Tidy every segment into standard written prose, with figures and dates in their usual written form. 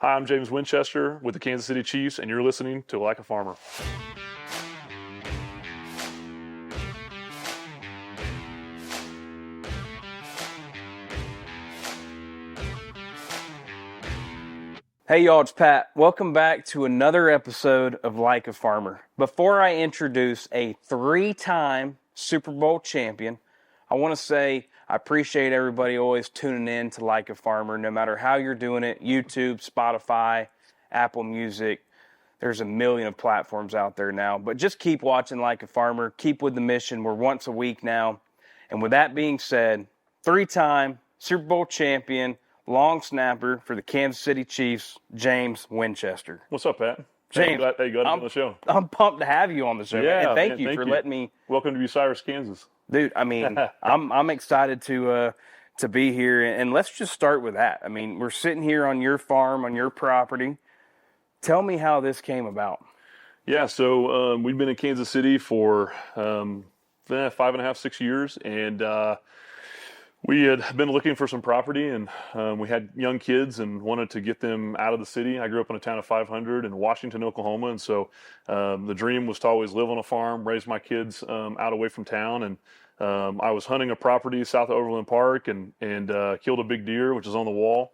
Hi, I'm James Winchester with the Kansas City Chiefs, and you're listening to Like a Farmer. Hey y'all, it's Pat. Welcome back to another episode of Like a Farmer. Before I introduce a 3-time Super Bowl champion, I want to say I appreciate everybody always tuning in to Like a Farmer, no matter how you're doing it, YouTube, Spotify, Apple Music. There's a million of platforms out there now, but just keep watching Like a Farmer. Keep with the mission. We're once a week now. And with that being said, 3-time Super Bowl champion, long snapper for the Kansas City Chiefs, James Winchester. What's up, Pat? James, Hey, glad to be on the show. I'm pumped to have you on the show. Yeah, and thank man, you for letting me. Welcome to Bucyrus, Kansas. Dude, I mean, I'm excited to be here, and let's just start with that. I mean, we're sitting here on your farm, on your property. Tell me how this came about. Yeah, so we've been in Kansas City for 5.5, 6 years, and we had been looking for some property, and we had young kids and wanted to get them out of the city. I grew up in a town of 500 in Washington, Oklahoma, and so the dream was to always live on a farm, raise my kids out away from town. And I was hunting a property south of Overland Park and killed a big deer, which is on the wall.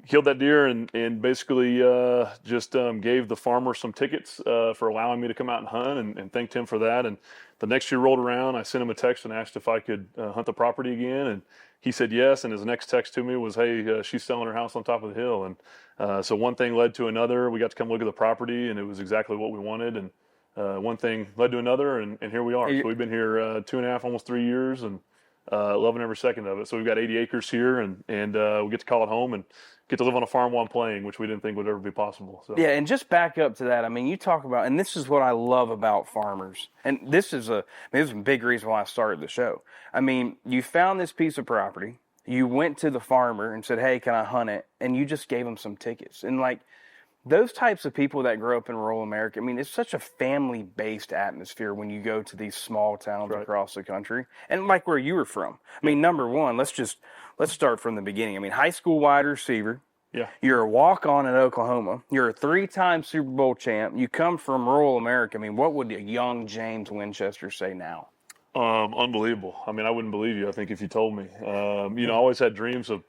Killed that deer and basically just gave the farmer some tickets for allowing me to come out and hunt and thanked him for that. And the next year rolled around, I sent him a text and asked if I could hunt the property again. And he said yes. And his next text to me was, hey, she's selling her house on top of the hill. And so one thing led to another. We got to come look at the property, and it was exactly what we wanted. And one thing led to another, and here we are. So we've been here 2.5, almost 3 years, and loving every second of it. So we've got 80 acres here, and we get to call it home and get to live on a farm while I'm playing, which we didn't think would ever be possible. So. Yeah, and just back up to that. I mean, you talk about, and this is what I love about farmers, and this is a big reason why I started the show. I mean, you found this piece of property, you went to the farmer and said, hey, can I hunt it? And you just gave him some tickets. And like, those types of people that grow up in rural America, I mean, it's such a family-based atmosphere when you go to these small towns across the country. And like where you were from. I mean, number one, let's start from the beginning. I mean, high school wide receiver. Yeah. You're a walk-on in Oklahoma. You're a 3-time Super Bowl champ. You come from rural America. I mean, what would a young James Winchester say now? Unbelievable. I mean, I wouldn't believe you, I think, if you told me. I always had dreams of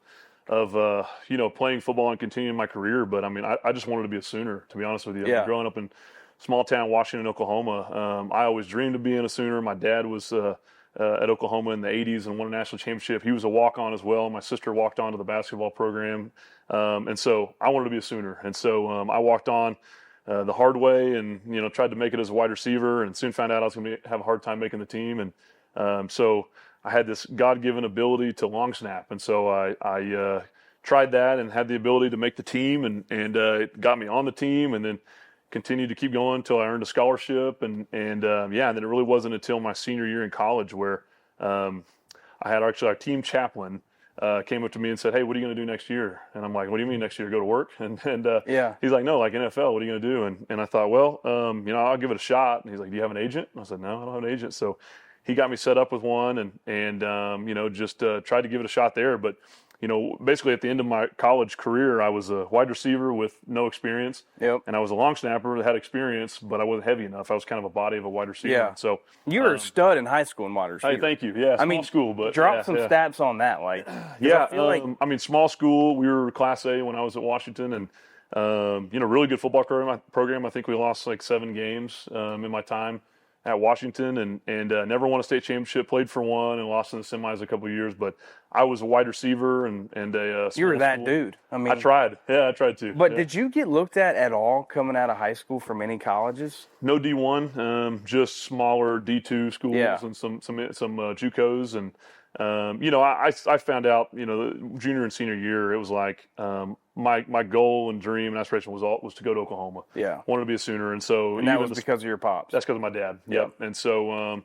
playing football and continuing my career. But I mean, I just wanted to be a Sooner, to be honest with you. Yeah. Growing up in small town Washington, Oklahoma, I always dreamed of being a Sooner. My dad was at Oklahoma in the 80s and won a national championship. He was a walk-on as well. My sister walked on to the basketball program. And so I wanted to be a Sooner. And so I walked on the hard way and, tried to make it as a wide receiver, and soon found out I was going to have a hard time making the team. And so I had this God-given ability to long snap. And so I tried that and had the ability to make the team, and it got me on the team, and then continued to keep going until I earned a scholarship. And then it really wasn't until my senior year in college where I had actually our team chaplain came up to me and said, hey, what are you going to do next year? And I'm like, what do you mean next year? Go to work? And he's like, no, like NFL, what are you going to do? And I thought, well, I'll give it a shot. And he's like, do you have an agent? And I said, no, I don't have an agent. So he got me set up with one and just tried to give it a shot there. But, basically at the end of my college career, I was a wide receiver with no experience. Yep. And I was a long snapper that had experience, but I wasn't heavy enough. I was kind of a body of a wide receiver. Yeah. So you were a stud in high school in wide receiver. Hey, thank you. Yeah, small school. But drop some stats on that. Like, small school, we were Class A when I was at Washington, and, really good football program. I think we lost like 7 games in my time at Washington, and never won a state championship, played for one, and lost in the semis a couple of years. But I was a wide receiver and a you were that school. dude. I mean, I tried. Yeah, I tried to. But did you get looked at all coming out of high school from any colleges? No D1, just smaller D2 schools and some JUCOs. And I found out, junior and senior year, it was like my goal and dream and aspiration was to go to Oklahoma. Yeah, wanted to be a Sooner, and so that was because of your pops. That's because of my dad. Yep. And so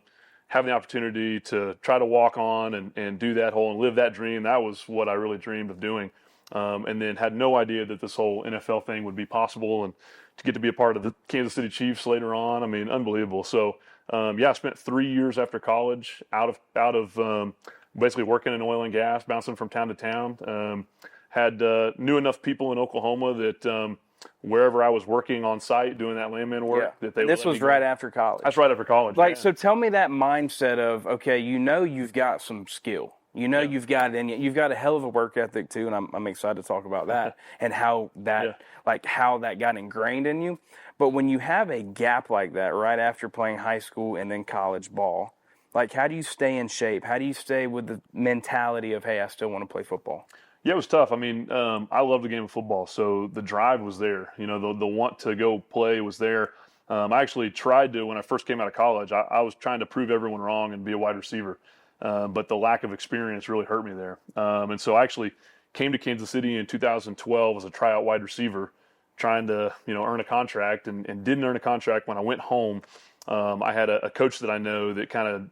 having the opportunity to try to walk on and do that whole and live that dream, that was what I really dreamed of doing. And then had no idea that this whole NFL thing would be possible, and to get to be a part of the Kansas City Chiefs later on. I mean, unbelievable. So I spent 3 years after college out of basically working in oil and gas, bouncing from town to town. had knew enough people in Oklahoma that wherever I was working on site doing that landman work, that they would this let was me go. right after college. That's right after college. Like, yeah. so tell me that mindset of, okay, you've got some skill. You've got it in you. You've got a hell of a work ethic too, and I'm excited to talk about that and how that how that got ingrained in you. But when you have a gap like that right after playing high school and then college ball, like, how do you stay in shape? How do you stay with the mentality of, hey, I still want to play football? Yeah, it was tough. I mean, I love the game of football, so the drive was there. The want to go play was there. I actually tried to, when I first came out of college, I was trying to prove everyone wrong and be a wide receiver. But the lack of experience really hurt me there. And so I actually came to Kansas City in 2012 as a tryout wide receiver, trying to, earn a contract and didn't earn a contract. When I went home, I had a coach that I know that kind of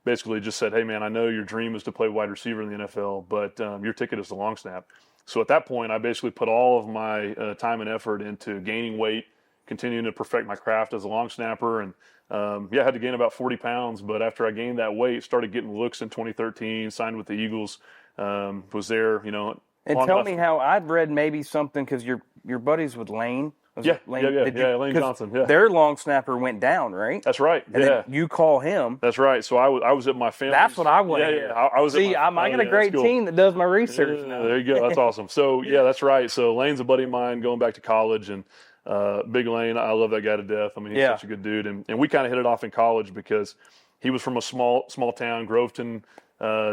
basically just said, hey, man, I know your dream is to play wide receiver in the NFL, but your ticket is the long snap. So at that point, I basically put all of my time and effort into gaining weight, continuing to perfect my craft as a long snapper. And I had to gain about 40 pounds. But after I gained that weight, started getting looks in 2013, signed with the Eagles, was there, And tell me how, I'd read maybe something, because you're buddies with Lane. Lane Johnson. Yeah, their long snapper went down, right? That's right. And then you call him. That's right. So I was at my family. That's what I want to hear. I was. See, I got a great team that does my research now. There you go. That's awesome. So that's right. So Lane's a buddy of mine going back to college, and Big Lane, I love that guy to death. I mean, he's such a good dude, and we kind of hit it off in college because he was from a small town, Groveton,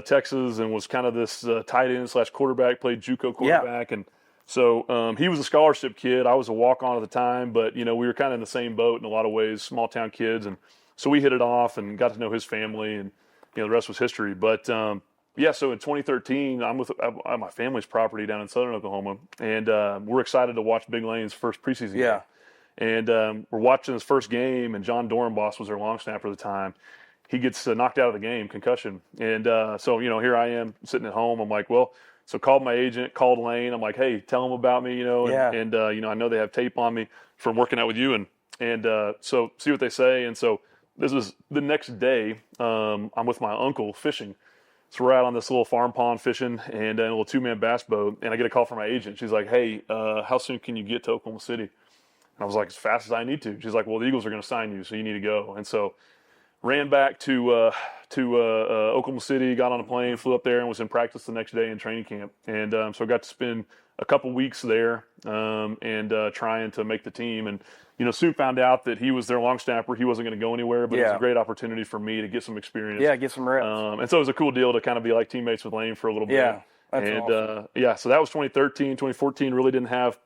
Texas, and was kind of this tight end / quarterback, played JUCO quarterback, and so he was a scholarship kid. I was a walk-on at the time, but we were kind of in the same boat in a lot of ways, small town kids, and so we hit it off and got to know his family, and the rest was history. But so in 2013, I'm with my family's property down in southern Oklahoma, and we're excited to watch Big Lane's first preseason game. And we're watching his first game, and John Dorenbos was their long snapper at the time. He gets knocked out of the game, concussion. And so, here I am sitting at home. I'm like, well, so called my agent, called Lane. I'm like, hey, tell him about me, and I know they have tape on me from working out with you. And so see what they say. And so this is the next day. I'm with my uncle fishing. So we're out on this little farm pond fishing and a little 2-man bass boat. And I get a call from my agent. She's like, hey, how soon can you get to Oklahoma City? And I was like, as fast as I need to. She's like, well, the Eagles are going to sign you, so you need to go. And so ran back to Oklahoma City, got on a plane, flew up there, and was in practice the next day in training camp. And so I got to spend a couple weeks there and trying to make the team. And, soon found out that he was their long snapper. He wasn't going to go anywhere, but it was a great opportunity for me to get some experience. Yeah, get some reps. And so it was a cool deal to kind of be like teammates with Lane for a little bit. Yeah, that's awesome. So that was 2013. 2014 really didn't have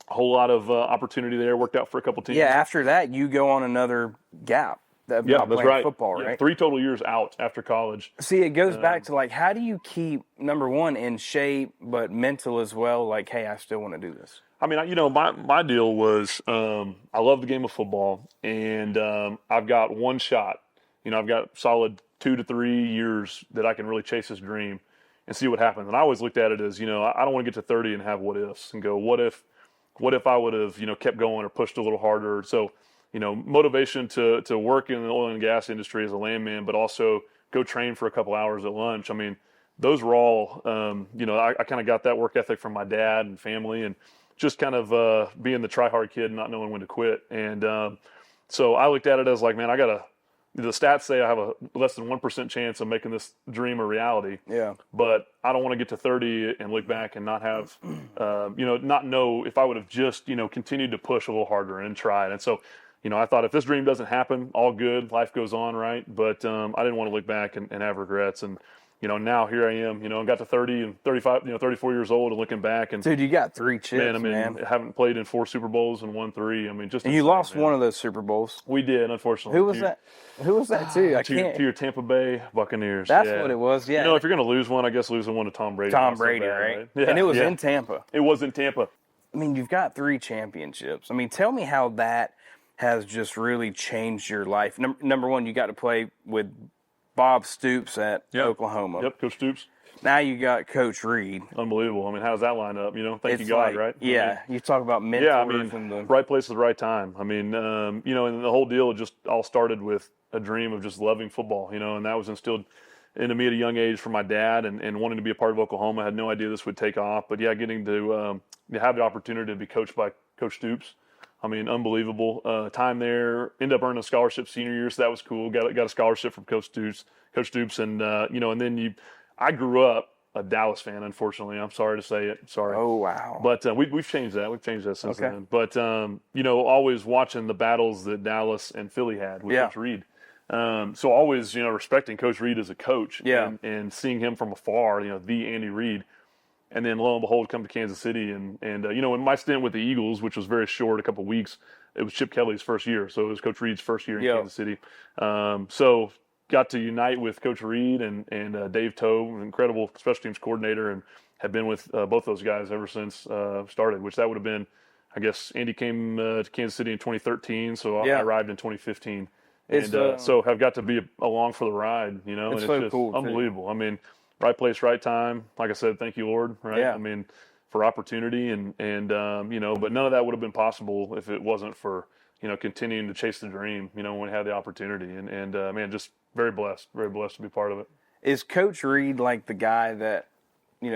a whole lot of opportunity there. Worked out for a couple teams. Yeah, after that, you go on another gap. That's right. Football, right? 3 total years out after college. See, it goes back to how do you keep, number one, in shape, but mental as well? Like, hey, I still want to do this. I mean, my deal was I love the game of football, and I've got one shot. I've got solid 2 to 3 years that I can really chase this dream and see what happens. And I always looked at it as, I don't want to get to 30 and have what ifs and go, what if I would have, kept going or pushed a little harder. So, motivation to work in the oil and gas industry as a landman, but also go train for a couple hours at lunch. I mean, those were all, I kind of got that work ethic from my dad and family, and just kind of being the try-hard kid and not knowing when to quit. And so I looked at it as like, man, the stats say I have a less than 1% chance of making this dream a reality. Yeah. But I don't want to get to 30 and look back and not have, not know if I would have just, continued to push a little harder and tried. And so, I thought if this dream doesn't happen, all good, life goes on, right? But I didn't want to look back and have regrets. And, now here I am, I got to 30 and 35, 34 years old and looking back. And dude, you got 3 chips, man. I haven't played in 4 Super Bowls and won 3. I mean, just. And you lost one of those Super Bowls. We did, unfortunately. Who was that? Who was that too? To your Tampa Bay Buccaneers. That's what it was, yeah. If you're going to lose one, I guess losing one to Tom Brady. Tom Brady, right? Yeah, and it was in Tampa. It was in Tampa. I mean, you've got 3 championships. I mean, tell me how that has just really changed your life. Number one, you got to play with Bob Stoops at Oklahoma. Yep, Coach Stoops. Now you got Coach Reed. Unbelievable. I mean, how does that line up? Thank you God, right? Yeah, you talk about mentors. Right place at the right time. I mean, and the whole deal just all started with a dream of just loving football, and that was instilled into me at a young age from my dad and wanting to be a part of Oklahoma. I had no idea this would take off. But, yeah, getting to have the opportunity to be coached by Coach Stoops, I mean, unbelievable. Time there, ended up earning a scholarship senior year, so that was cool. Got a scholarship from Coach Stoops, and, and then I grew up a Dallas fan, unfortunately. I'm sorry to say it. Sorry. Oh, wow. But we've changed that. We've changed that since then. But, always watching the battles that Dallas and Philly had with Coach Reed. So always, respecting Coach Reed as a coach and seeing him from afar, the Andy Reid. And then lo and behold, come to Kansas City. And in my stint with the Eagles, which was very short, a couple of weeks, it was Chip Kelly's first year. So it was Coach Reed's first year in Kansas City. So got to unite with Coach Reed and Dave Toe, an incredible special teams coordinator, and have been with both those guys ever since started, which that would have been, I guess, Andy came to Kansas City in 2013, so I arrived in 2015. And so have got to be along for the ride, It's and it's so just cool, unbelievable. Too. I mean, right place, right time. Like I said, thank you, Lord, right? Yeah. I mean, for opportunity and but none of that would have been possible if it wasn't for, continuing to chase the dream, when we had the opportunity. And man, just very blessed to be part of it. Is Coach Reed like the guy that,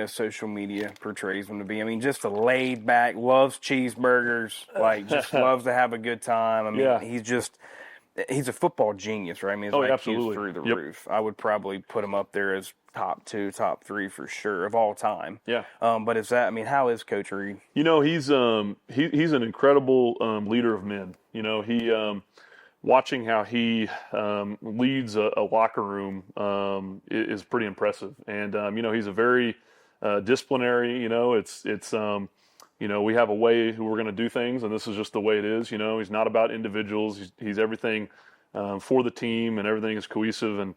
social media portrays him to be? I mean, just a laid back, loves cheeseburgers, like just loves to have a good time. I mean, he's a football genius, right? I mean, his IQ absolutely. is through the roof. I would probably put him up there as top 2, top 3 for sure of all time. Yeah. But how is Coach Reed? He's an incredible leader of men. He watching how he leads a locker room is pretty impressive. And he's a very disciplinary. We have a way we're going to do things, and this is just the way it is. He's not about individuals. He's everything for the team, and everything is cohesive. And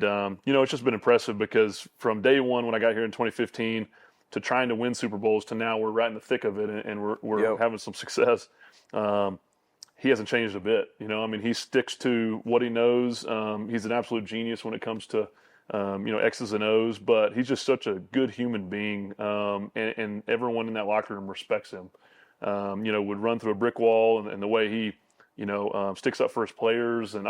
it's just been impressive because from day one when I got here in 2015 to trying to win Super Bowls to now we're right in the thick of it, and we're having some success. He hasn't changed a bit. He sticks to what he knows. He's an absolute genius when it comes to X's and O's, but he's just such a good human being, and everyone in that locker room respects him. Would run through a brick wall, and the way he, sticks up for his players. And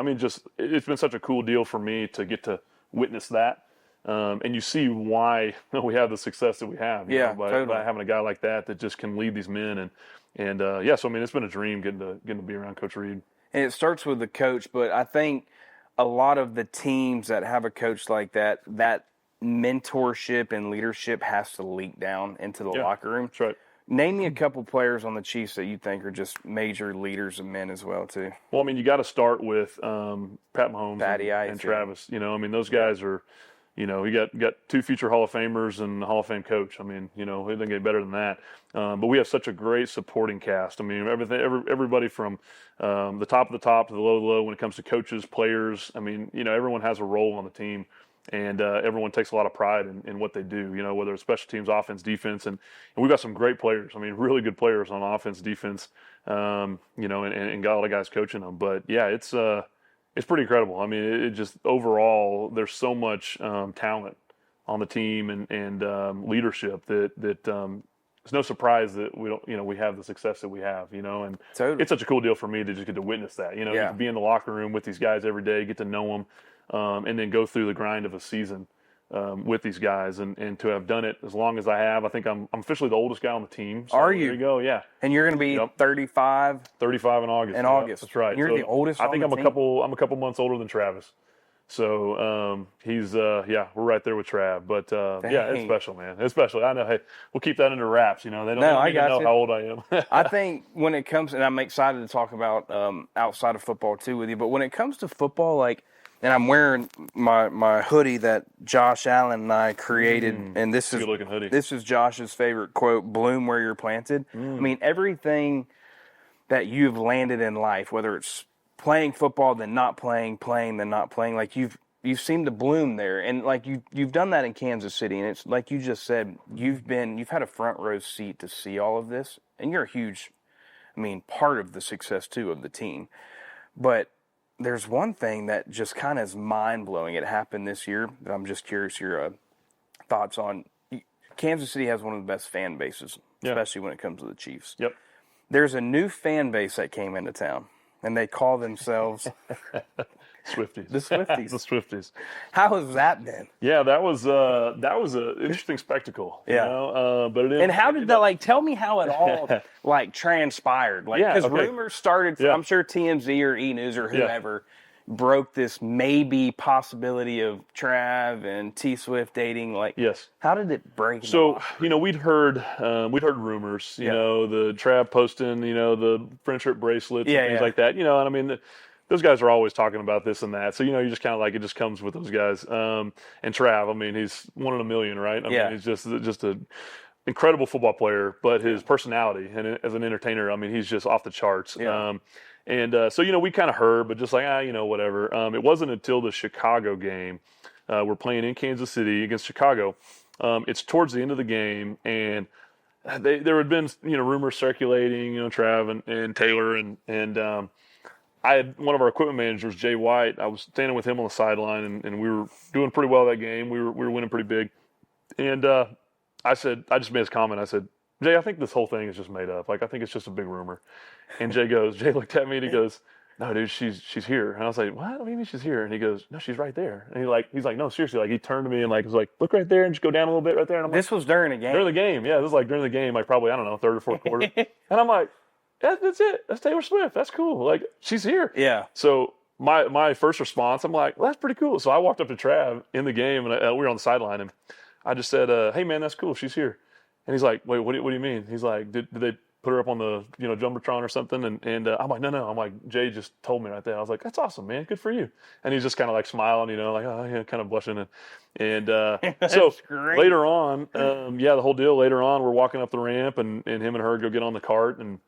it's been such a cool deal for me to get to witness that. And you see why we have the success that we have, by having a guy like that just can lead these men. So it's been a dream getting to be around Coach Reed. And it starts with the coach, but I think a lot of the teams that have a coach like that mentorship and leadership has to leak down into the locker room. That's right. Name me a couple players on the Chiefs that you think are just major leaders of men as well, too. Well, you got to start with Pat Mahomes and Travis. Those guys are, you got 2 future Hall of Famers and a Hall of Fame coach. It doesn't get better than that. But we have such a great supporting cast. Everybody from the top of the top to the low of the low when it comes to coaches, players. Everyone has a role on the team. And everyone takes a lot of pride in what they do, whether it's special teams, offense, defense. And we've got some great players. Really good players on offense, defense, and got a lot of guys coaching them. But, yeah, it's pretty incredible. It just overall there's so much talent on the team and leadership that it's no surprise that we don't, we have the success that we have, and totally. It's such a cool deal for me to just get to witness that, get to be in the locker room with these guys every day, get to know them. And then go through the grind of a season with these guys, and to have done it as long as I have. I think I'm officially the oldest guy on the team. So are you? There you go, yeah. And you're going to be 35? 35 in August. That's right. And you're the oldest I think on I'm the I'm a couple months older than Travis. So he's we're right there with Trav. But it's special, man. It's special. I know. Hey, we'll keep that under wraps. They don't even know how old I am. I think when it comes, and I'm excited to talk about outside of football too with you. But when it comes to football, and I'm wearing my hoodie that Josh Allen and I created, and this is good-looking hoodie. This is Josh's favorite quote: "Bloom where you're planted." Everything that you've landed in life, whether it's playing football, then not playing, then not playing, you've seemed to bloom there, and you've done that in Kansas City, and it's like you just said, you've had a front row seat to see all of this, and you're a huge, part of the success too of the team, but. There's one thing that just kind of is mind-blowing. It happened this year. I'm just curious your thoughts on. Kansas City has one of the best fan bases, especially when it comes to the Chiefs. Yep. There's a new fan base that came into town, and they call themselves Swifties. The Swifties. The Swifties. How has that been? Yeah, that was an interesting spectacle. You Yeah. know? But And how did that, like, tell me how it all, like, transpired. Like, Yeah, because okay. rumors started, from, Yeah. I'm sure TMZ or E! News or whoever broke this maybe possibility of Trav and T Swift dating. Like, Yes. how did it break? So, you know, we'd heard rumors, you know, the Trav posting, you know, the friendship bracelets and things like that, you know, and I mean, those guys are always talking about this and that. So, you know, you just kind of like, it just comes with those guys. And Trav, I mean, he's one in a million, right? I mean, he's just a incredible football player, but his personality and as an entertainer, I mean, he's just off the charts. Yeah. So, you know, we kind of heard, but just like, you know, whatever. It wasn't until the Chicago game, we're playing in Kansas City against Chicago. It's towards the end of the game, and there had been, you know, rumors circulating, you know, Trav and Taylor, and I had one of our equipment managers, Jay White. I was standing with him on the sideline, and we were doing pretty well that game. We were winning pretty big, and I just made this comment. I said, Jay, I think this whole thing is just made up. Like, I think it's just a big rumor. And Jay looked at me and he goes, no, dude, she's here. And I was like, what? What do you mean she's here? And he goes, no, she's right there. And he's like, no, seriously. Like, he turned to me and like was like, look right there and just go down a little bit right there. And I'm This was during a game. during the game, yeah. This was like during the game, like probably, I don't know, third or fourth quarter. And I'm like, that's it. That's Taylor Swift. That's cool. Like, she's here. Yeah. So my first response, I'm like, well, that's pretty cool. So I walked up to Trav in the game, and we were on the sideline, and I just said, hey, man, that's cool. She's here. And he's like, wait, what do you mean? He's like, did they put her up on the, you know, Jumbotron or something? And I'm like, no. I'm like, Jay just told me right there. I was like, that's awesome, man. Good for you. And he's just kind of like smiling, you know, like, oh, yeah, kind of blushing. And so great. later on, the whole deal, later on, we're walking up the ramp, and him and her go get on the cart. And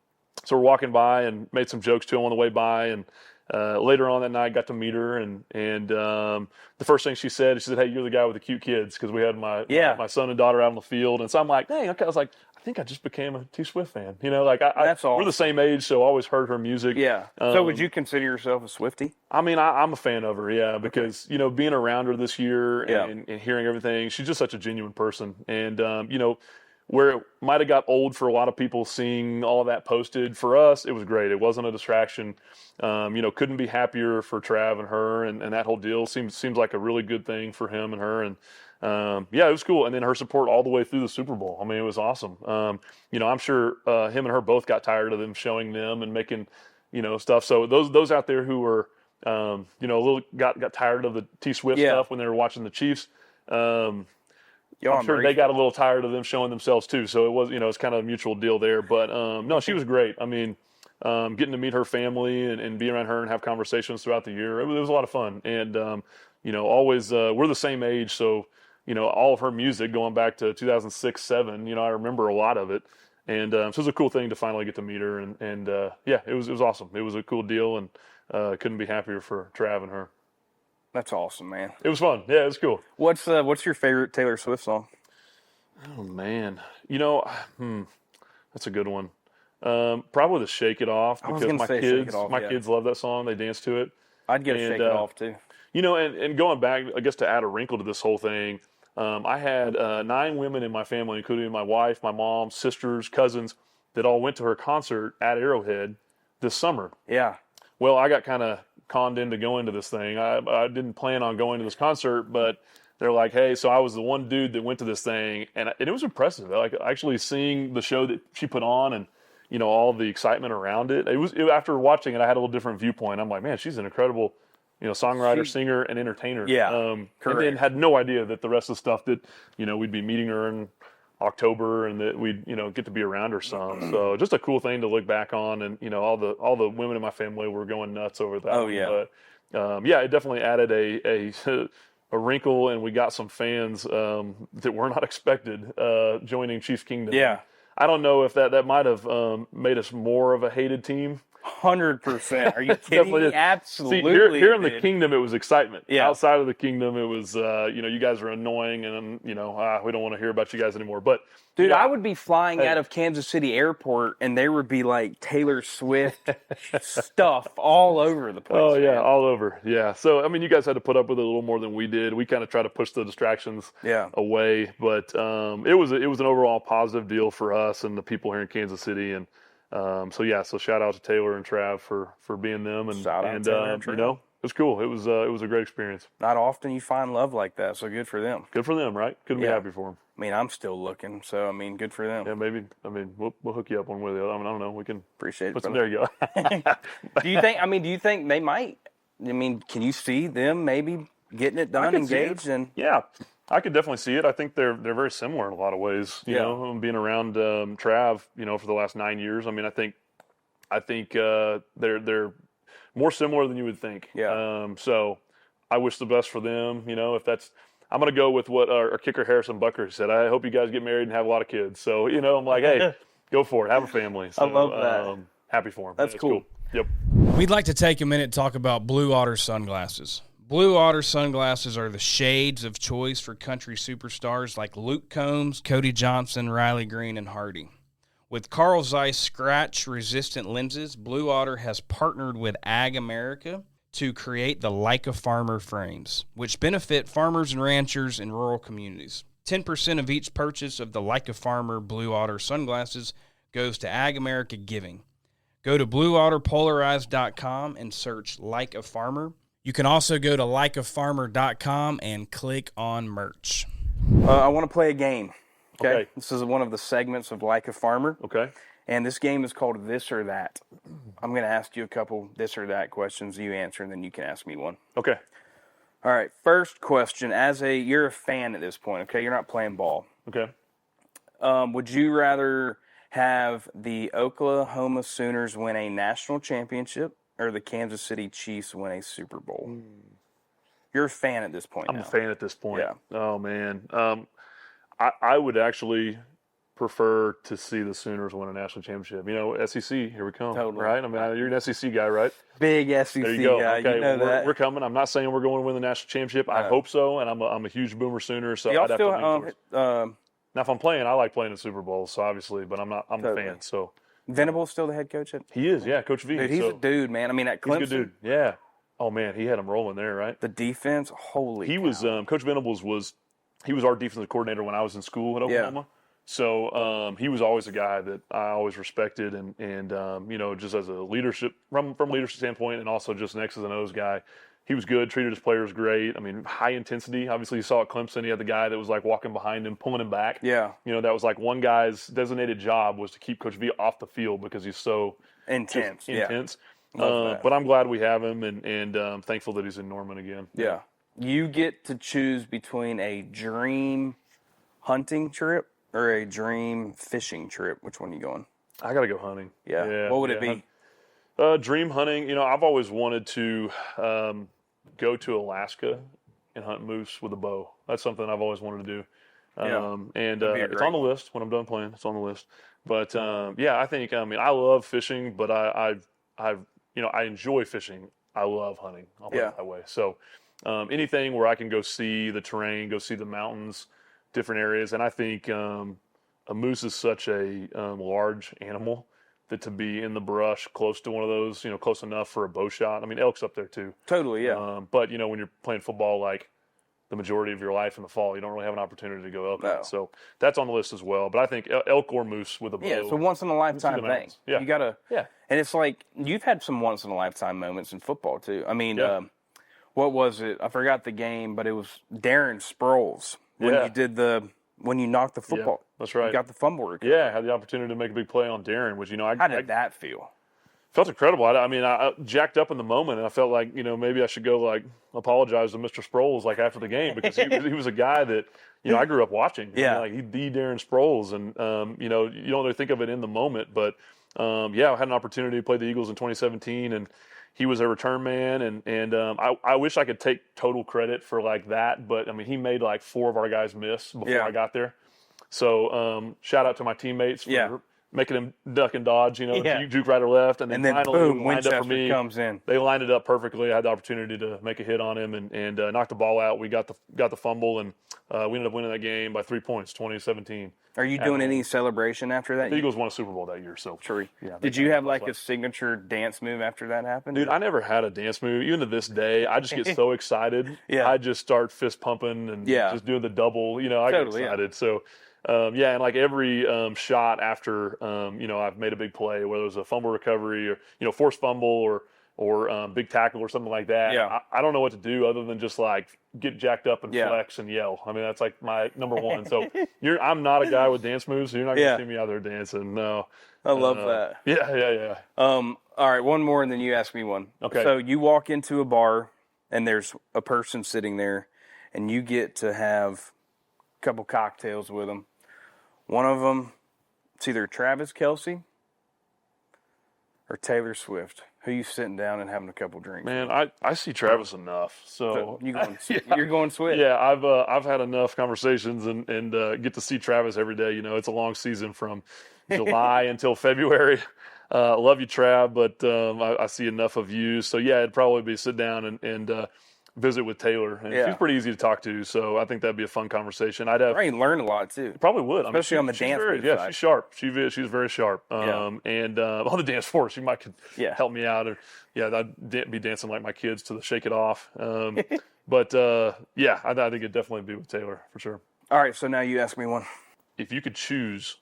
so we're walking by and made some jokes to him on the way by. And later on that night, got to meet her, and the first thing she said, hey, you're the guy with the cute kids, because we had my son and daughter out on the field, and so I'm like, dang, okay. I was like, I think I just became a T Swift fan, you know, like That's awesome. We're the same age, so I always heard her music. Yeah. So would you consider yourself a Swiftie? I mean, I'm a fan of her, yeah, because you know, being around her this year and hearing everything, she's just such a genuine person, and you know, where it might have got old for a lot of people seeing all of that posted, for us, it was great. It wasn't a distraction. You know, couldn't be happier for Trav and her, and that whole deal seems like a really good thing for him and her. And it was cool. And then her support all the way through the Super Bowl. I mean, it was awesome. You know, I'm sure him and her both got tired of them showing them and making, you know, stuff. So those out there who were, you know, a little got tired of the T Swift stuff when they were watching the Chiefs. I'm sure they got a little tired of them showing themselves too. So it was, you know, it's kind of a mutual deal there. But no, she was great. I mean, getting to meet her family and be around her and have conversations throughout the year, it was a lot of fun. And you know, always we're the same age, so you know, all of her music going back to 2006, 2007. You know, I remember a lot of it. And so it was a cool thing to finally get to meet her. And it was awesome. It was a cool deal, and couldn't be happier for Trav and her. That's awesome, man. It was fun. Yeah, it was cool. What's your favorite Taylor Swift song? Oh man, you know, that's a good one. Probably the "Shake It Off," because my kids love that song. They dance to it. I'd get a "Shake It Off" too. You know, and going back, I guess to add a wrinkle to this whole thing, I had 9 women in my family, including my wife, my mom, sisters, cousins, that all went to her concert at Arrowhead this summer. Yeah. Well, I got kind of conned into going to this thing. I didn't plan on going to this concert, but they're like, hey, so I was the one dude that went to this thing, and it was impressive. Like, actually seeing the show that she put on, and you know, all the excitement around it. After watching it, I had a little different viewpoint. I'm like, man, she's an incredible, you know, songwriter, singer, and entertainer. Yeah, correct. And then had no idea that the rest of the stuff that, you know, we'd be meeting her in October, and that we'd, you know, get to be around her some. So just a cool thing to look back on, and you know, all the women in my family were going nuts over that. Oh yeah. But it definitely added a wrinkle, and we got some fans that were not expected joining Chiefs Kingdom. Yeah. I don't know if that might have made us more of a hated team. 100%. Are you kidding me? Absolutely. See, here in the kingdom, it was excitement. Yeah. Outside of the kingdom, it was, you know, you guys are annoying, and, you know, we don't want to hear about you guys anymore. But, dude, I would be flying out of Kansas City Airport, and there would be, like, Taylor Swift stuff all over the place. Oh, yeah, man. all over. Yeah. So, I mean, you guys had to put up with it a little more than we did. We kind of tried to push the distractions away. But it was an overall positive deal for us and the people here in Kansas City. And so shout out to Taylor and Trav for being them, and Shout out to Taylor and Trav. You know, was cool. It was a great experience. Not often you find love like that, so good for them. Good for them, right? Couldn't be happy for them. I mean, I'm still looking, so I mean, good for them. Yeah, maybe. I mean, we'll hook you up one way or the other. I mean, I don't know. We can Appreciate it. There you go. Do you think they might? I mean, can you see them maybe getting it done, engaged, and yeah, I could definitely see it. I think they're very similar in a lot of ways. You know, being around Trav, for the last 9 years. I mean, I think they're more similar than you would think. Yeah. So I wish the best for them. If that's, I'm going to go with what our kicker Harrison Bucker said. I hope you guys get married and have a lot of kids. So I'm like, hey, go for it, have a family. So, I love that. Happy for them. That's cool. Yep. We'd like to take a minute to talk about Blue Otter sunglasses. Blue Otter sunglasses are the shades of choice for country superstars like Luke Combs, Cody Johnson, Riley Green, and Hardy. With Carl Zeiss scratch-resistant lenses, Blue Otter has partnered with Ag America to create the Like a Farmer frames, which benefit farmers and ranchers in rural communities. 10% of each purchase of the Like a Farmer Blue Otter sunglasses goes to Ag America Giving. Go to blueotterpolarized.com and search Like a Farmer. You can also go to likeafarmer.com and click on merch. I want to play a game. Okay. This is one of the segments of Like a Farmer. Okay. And this game is called This or That. I'm going to ask you a couple this or that questions. You answer, and then you can ask me one. Okay. All right. First question. You're a fan at this point, okay? You're not playing ball. Okay. Would you rather have the Oklahoma Sooners win a national championship or the Kansas City Chiefs win a Super Bowl? You're a fan at this point. I'm a fan at this point. Yeah. Oh, man. I would actually prefer to see the Sooners win a national championship. SEC, here we come. Totally. Right? I mean, you're an SEC guy, right? Big SEC There you go. guy. Okay, You know that. we're coming. I'm not saying we're going to win the national championship. I hope so, and I'm a huge Boomer Sooner, so Y'all I'd have still, to lean towards. Now, if I'm playing, I like playing the Super Bowl, so obviously, but I'm a fan. So Venable's still the head coach? he is, yeah, Coach V. Dude, he's a dude, man. I mean, at Clemson, he's a good dude. Yeah. Oh man, he had him rolling there, right? the defense, holy He cow. was Coach Venables was our defensive coordinator when I was in school at Oklahoma. So he was always a guy that I always respected, and just as a leadership from leadership standpoint, and also just an X's and O's guy. He was good, treated his players great. I mean, high intensity. Obviously, you saw at Clemson, he had the guy that was like walking behind him, pulling him back. Yeah. That was like one guy's designated job was to keep Coach V off the field because he's so intense. intense. Love that. But I'm glad we have him, and thankful that he's in Norman again. Yeah. You get to choose between a dream hunting trip or a dream fishing trip. Which one are you going? I got to go hunting. Yeah. What would it be? Dream hunting. I've always wanted to go to Alaska and hunt moose with a bow. That's something I've always wanted to do. It's on the list when I'm done playing. It's on the list. But I think I love fishing, but I enjoy fishing. I love hunting. I'll put it that way. So anything where I can go see the terrain, go see the mountains, different areas, and I think a moose is such a large animal that to be in the brush close to one of those, close enough for a bow shot. I mean, elk's up there too. Totally, yeah. But when you're playing football, like the majority of your life in the fall, you don't really have an opportunity to go elk hunt. So that's on the list as well. But I think elk or moose with a bow. Yeah, it's a once in a lifetime thing. Yeah. You gotta. Yeah. And it's like you've had some once in a lifetime moments in football too. I mean, what was it? I forgot the game, but it was Darren Sproles when you knocked the football. Yeah, that's right. You got the fumble recovery. Yeah, I had the opportunity to make a big play on Darren, which How did that feel? Felt incredible. I jacked up in the moment, and I felt like maybe I should go apologize to Mr. Sproles after the game because he was a guy that I grew up watching. Yeah, he the Darren Sproles, and you don't really think of it in the moment, but I had an opportunity to play the Eagles in 2017, and he was a return man, and I wish I could take total credit for that, but he made 4 of our guys miss before I got there. So shout out to my teammates for making him duck and dodge, juke right or left, and then finally boom, lined up for Winchester me. comes in. They lined it up perfectly. I had the opportunity to make a hit on him and knock the ball out. We got the fumble, and we ended up winning that game by 3 points, 2017. Are you doing any celebration after that? The Eagles won a Super Bowl that year, so true. Yeah, did you have a signature dance move after that happened? Dude, I never had a dance move. Even to this day, I just get so excited. I just start fist pumping and just doing the double. I get excited. So. And every shot after, I've made a big play, whether it was a fumble recovery or, forced fumble or or big tackle or something like that. Yeah. I don't know what to do other than just like get jacked up and flex and yell. I mean, that's like my number one. So I'm not a guy with dance moves, so you're not going to see me out there dancing. No. I love that. Yeah. All right, one more and then you ask me one. Okay. So you walk into a bar and there's a person sitting there and you get to have a couple cocktails with them. One of them, it's either Travis Kelce or Taylor Swift. Who you sitting down and having a couple drinks? Man, I see Travis enough. So you're going Swift. Yeah, I've had enough conversations and get to see Travis every day. You know, it's a long season from July until February. Love you, Trav, but I see enough of you. So yeah, it'd probably be sit down and visit with Taylor. And she's pretty easy to talk to, so I think that'd be a fun conversation. I'd have probably learn a lot too. Probably would, especially on the dance floor. Yeah, she's sharp. She's very sharp. And on the dance floor, she might could help me out. Or I'd be dancing like my kids to the Shake It Off. But I think it'd definitely be with Taylor for sure. All right, so now you ask me one. If you could choose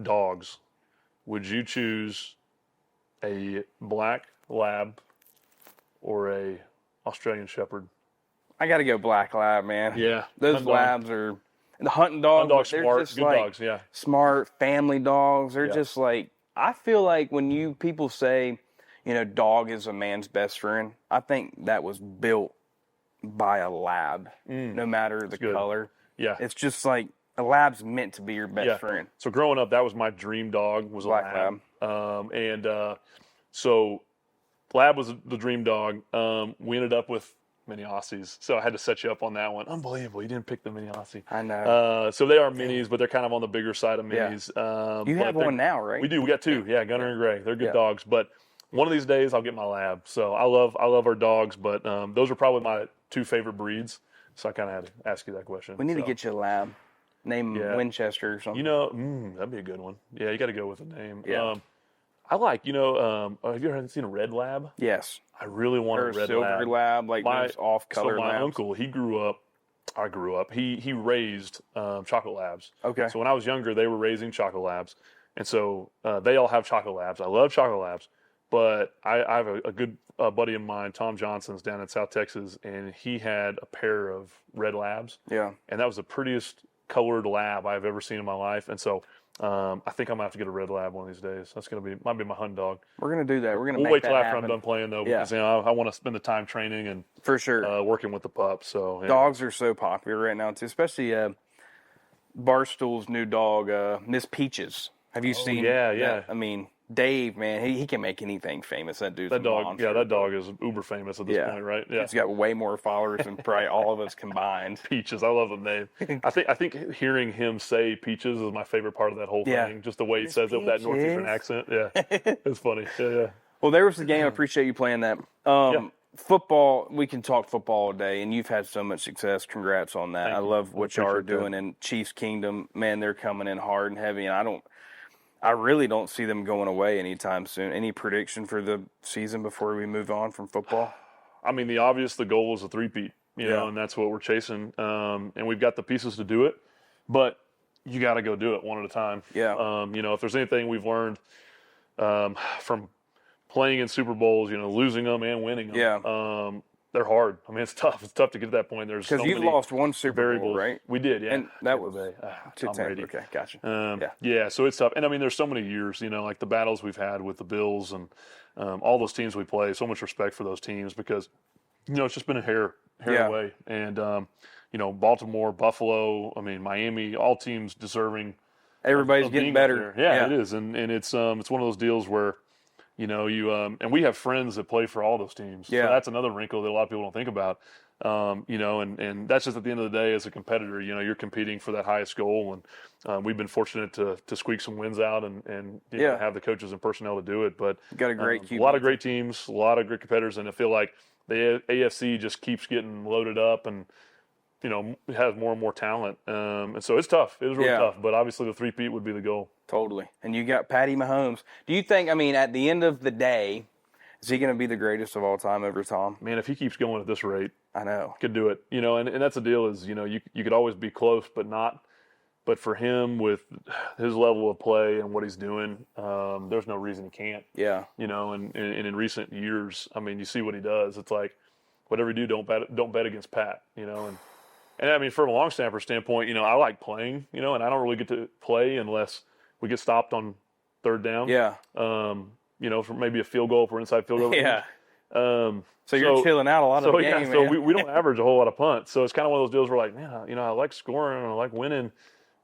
dogs, would you choose a black lab or a Australian Shepherd? I got to go black lab, man. Yeah. Those labs are the hunting dogs. They're smart, just good like dogs, yeah. Smart family dogs. They're just like, I feel like when people say, dog is a man's best friend, I think that was built by a lab, no matter the color. Yeah. It's just like a lab's meant to be your best friend. So growing up, that was my dream dog, was a black lab. So lab was the dream dog. We ended up with mini Aussies, so I had to set you up on that one. Unbelievable, you didn't pick the mini Aussie. I know. So they are minis, but they're kind of on the bigger side of minis. You have one now, right? We do. We got two. Yeah, Gunner and Gray. They're good dogs. But one of these days, I'll get my lab. So I love our dogs, but those are probably my two favorite breeds. So I kind of had to ask you that question. We need to get you a lab. Name Winchester or something. That'd be a good one. Yeah, you got to go with a name. Yeah. I like, have you ever seen a red lab? Yes. I really want a red silver lab, like those off-color So my labs. uncle, he raised chocolate labs. Okay. So when I was younger, they were raising chocolate labs. And so they all have chocolate labs. I love chocolate labs. But I have a good buddy of mine, Tom Johnson's down in South Texas, and he had a pair of red labs. Yeah. And that was the prettiest colored lab I've ever seen in my life. And so I think I'm gonna have to get a red lab one of these days. That's might be my hunting dog. We're gonna do that. We'll wait till after I'm done playing though, because I want to spend the time training and for sure working with the pup. So dogs are so popular right now too, especially Barstool's new dog, Miss Peaches. Have you seen? Yeah. That? I mean, Dave, man, he can make anything famous. That dude's that dog. monster. Yeah, that dog is uber famous at this point, right? Yeah, he's got way more followers than probably all of us combined. Peaches, I love the name. I think hearing him say Peaches is my favorite part of that whole thing. Just the way he says it with that northeastern accent. Yeah, it's funny. Yeah. Well, there was the game. I appreciate you playing that. Football, we can talk football all day, and you've had so much success. Congrats on that. I love what y'all are doing in Chiefs Kingdom. Man, they're coming in hard and heavy, and I really don't see them going away anytime soon. Any prediction for the season before we move on from football? I mean, the goal is a three-peat, and that's what we're chasing. And we've got the pieces to do it, but you got to go do it one at a time. Yeah. If there's anything we've learned from playing in Super Bowls, losing them and winning them. Yeah. They're hard. I mean, it's tough. It's tough to get to that point. There's because you've lost one Super Bowl, right? We did, yeah. And that was Tom Brady. Okay, gotcha. So it's tough. And I mean, there's so many years, like the battles we've had with the Bills and all those teams we play. So much respect for those teams because, it's just been a hair away. And Baltimore, Buffalo, Miami, all teams deserving. Everybody's of getting better. Yeah, it is, and it's one of those deals where. And we have friends that play for all those teams. Yeah. So that's another wrinkle that a lot of people don't think about. And that's just at the end of the day as a competitor, you're competing for that highest goal. And we've been fortunate to squeak some wins out and have the coaches and personnel to do it. But you've got a lot of great teams, a lot of great competitors. And I feel like the AFC just keeps getting loaded up and, it has more and more talent. And so it's tough. It was really tough. But obviously the three-peat would be the goal. Totally. And you got Patty Mahomes. Do you think, at the end of the day, is he going to be the greatest of all time over Tom? Man, if he keeps going at this rate, I know. Could do it. And that's the deal is, you could always be close, but not But for him, with his level of play and what he's doing, there's no reason he can't. Yeah. And in recent years, I mean, you see what he does. It's like, whatever you do, don't bet against Pat. And I mean, from a long snapper standpoint, I like playing, and I don't really get to play unless we get stopped on third down. Yeah. For maybe a field goal, if we're inside field goal. Yeah. So you're chilling out a lot of the game, so man. we don't average a whole lot of punts. So it's kind of one of those deals where like, man, I like scoring and I like winning,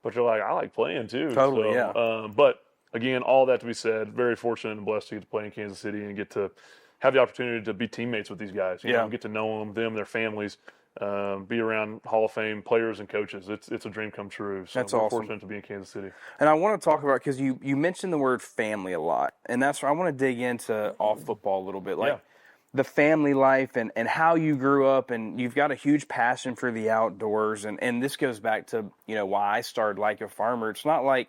but you're like, I like playing too. Totally, so, yeah. But again, all that to be said, very fortunate and blessed to get to play in Kansas City and get to have the opportunity to be teammates with these guys. Get to know them, their families, be around Hall of Fame players and coaches. It's a dream come true. So That's we're awesome. fortunate to be in Kansas City. And I want to talk about, because you mentioned the word family a lot, and that's where I want to dig into off football a little bit. Like, the family life and how you grew up, and you've got a huge passion for the outdoors. And this goes back to, why I started Like a Farmer. It's not like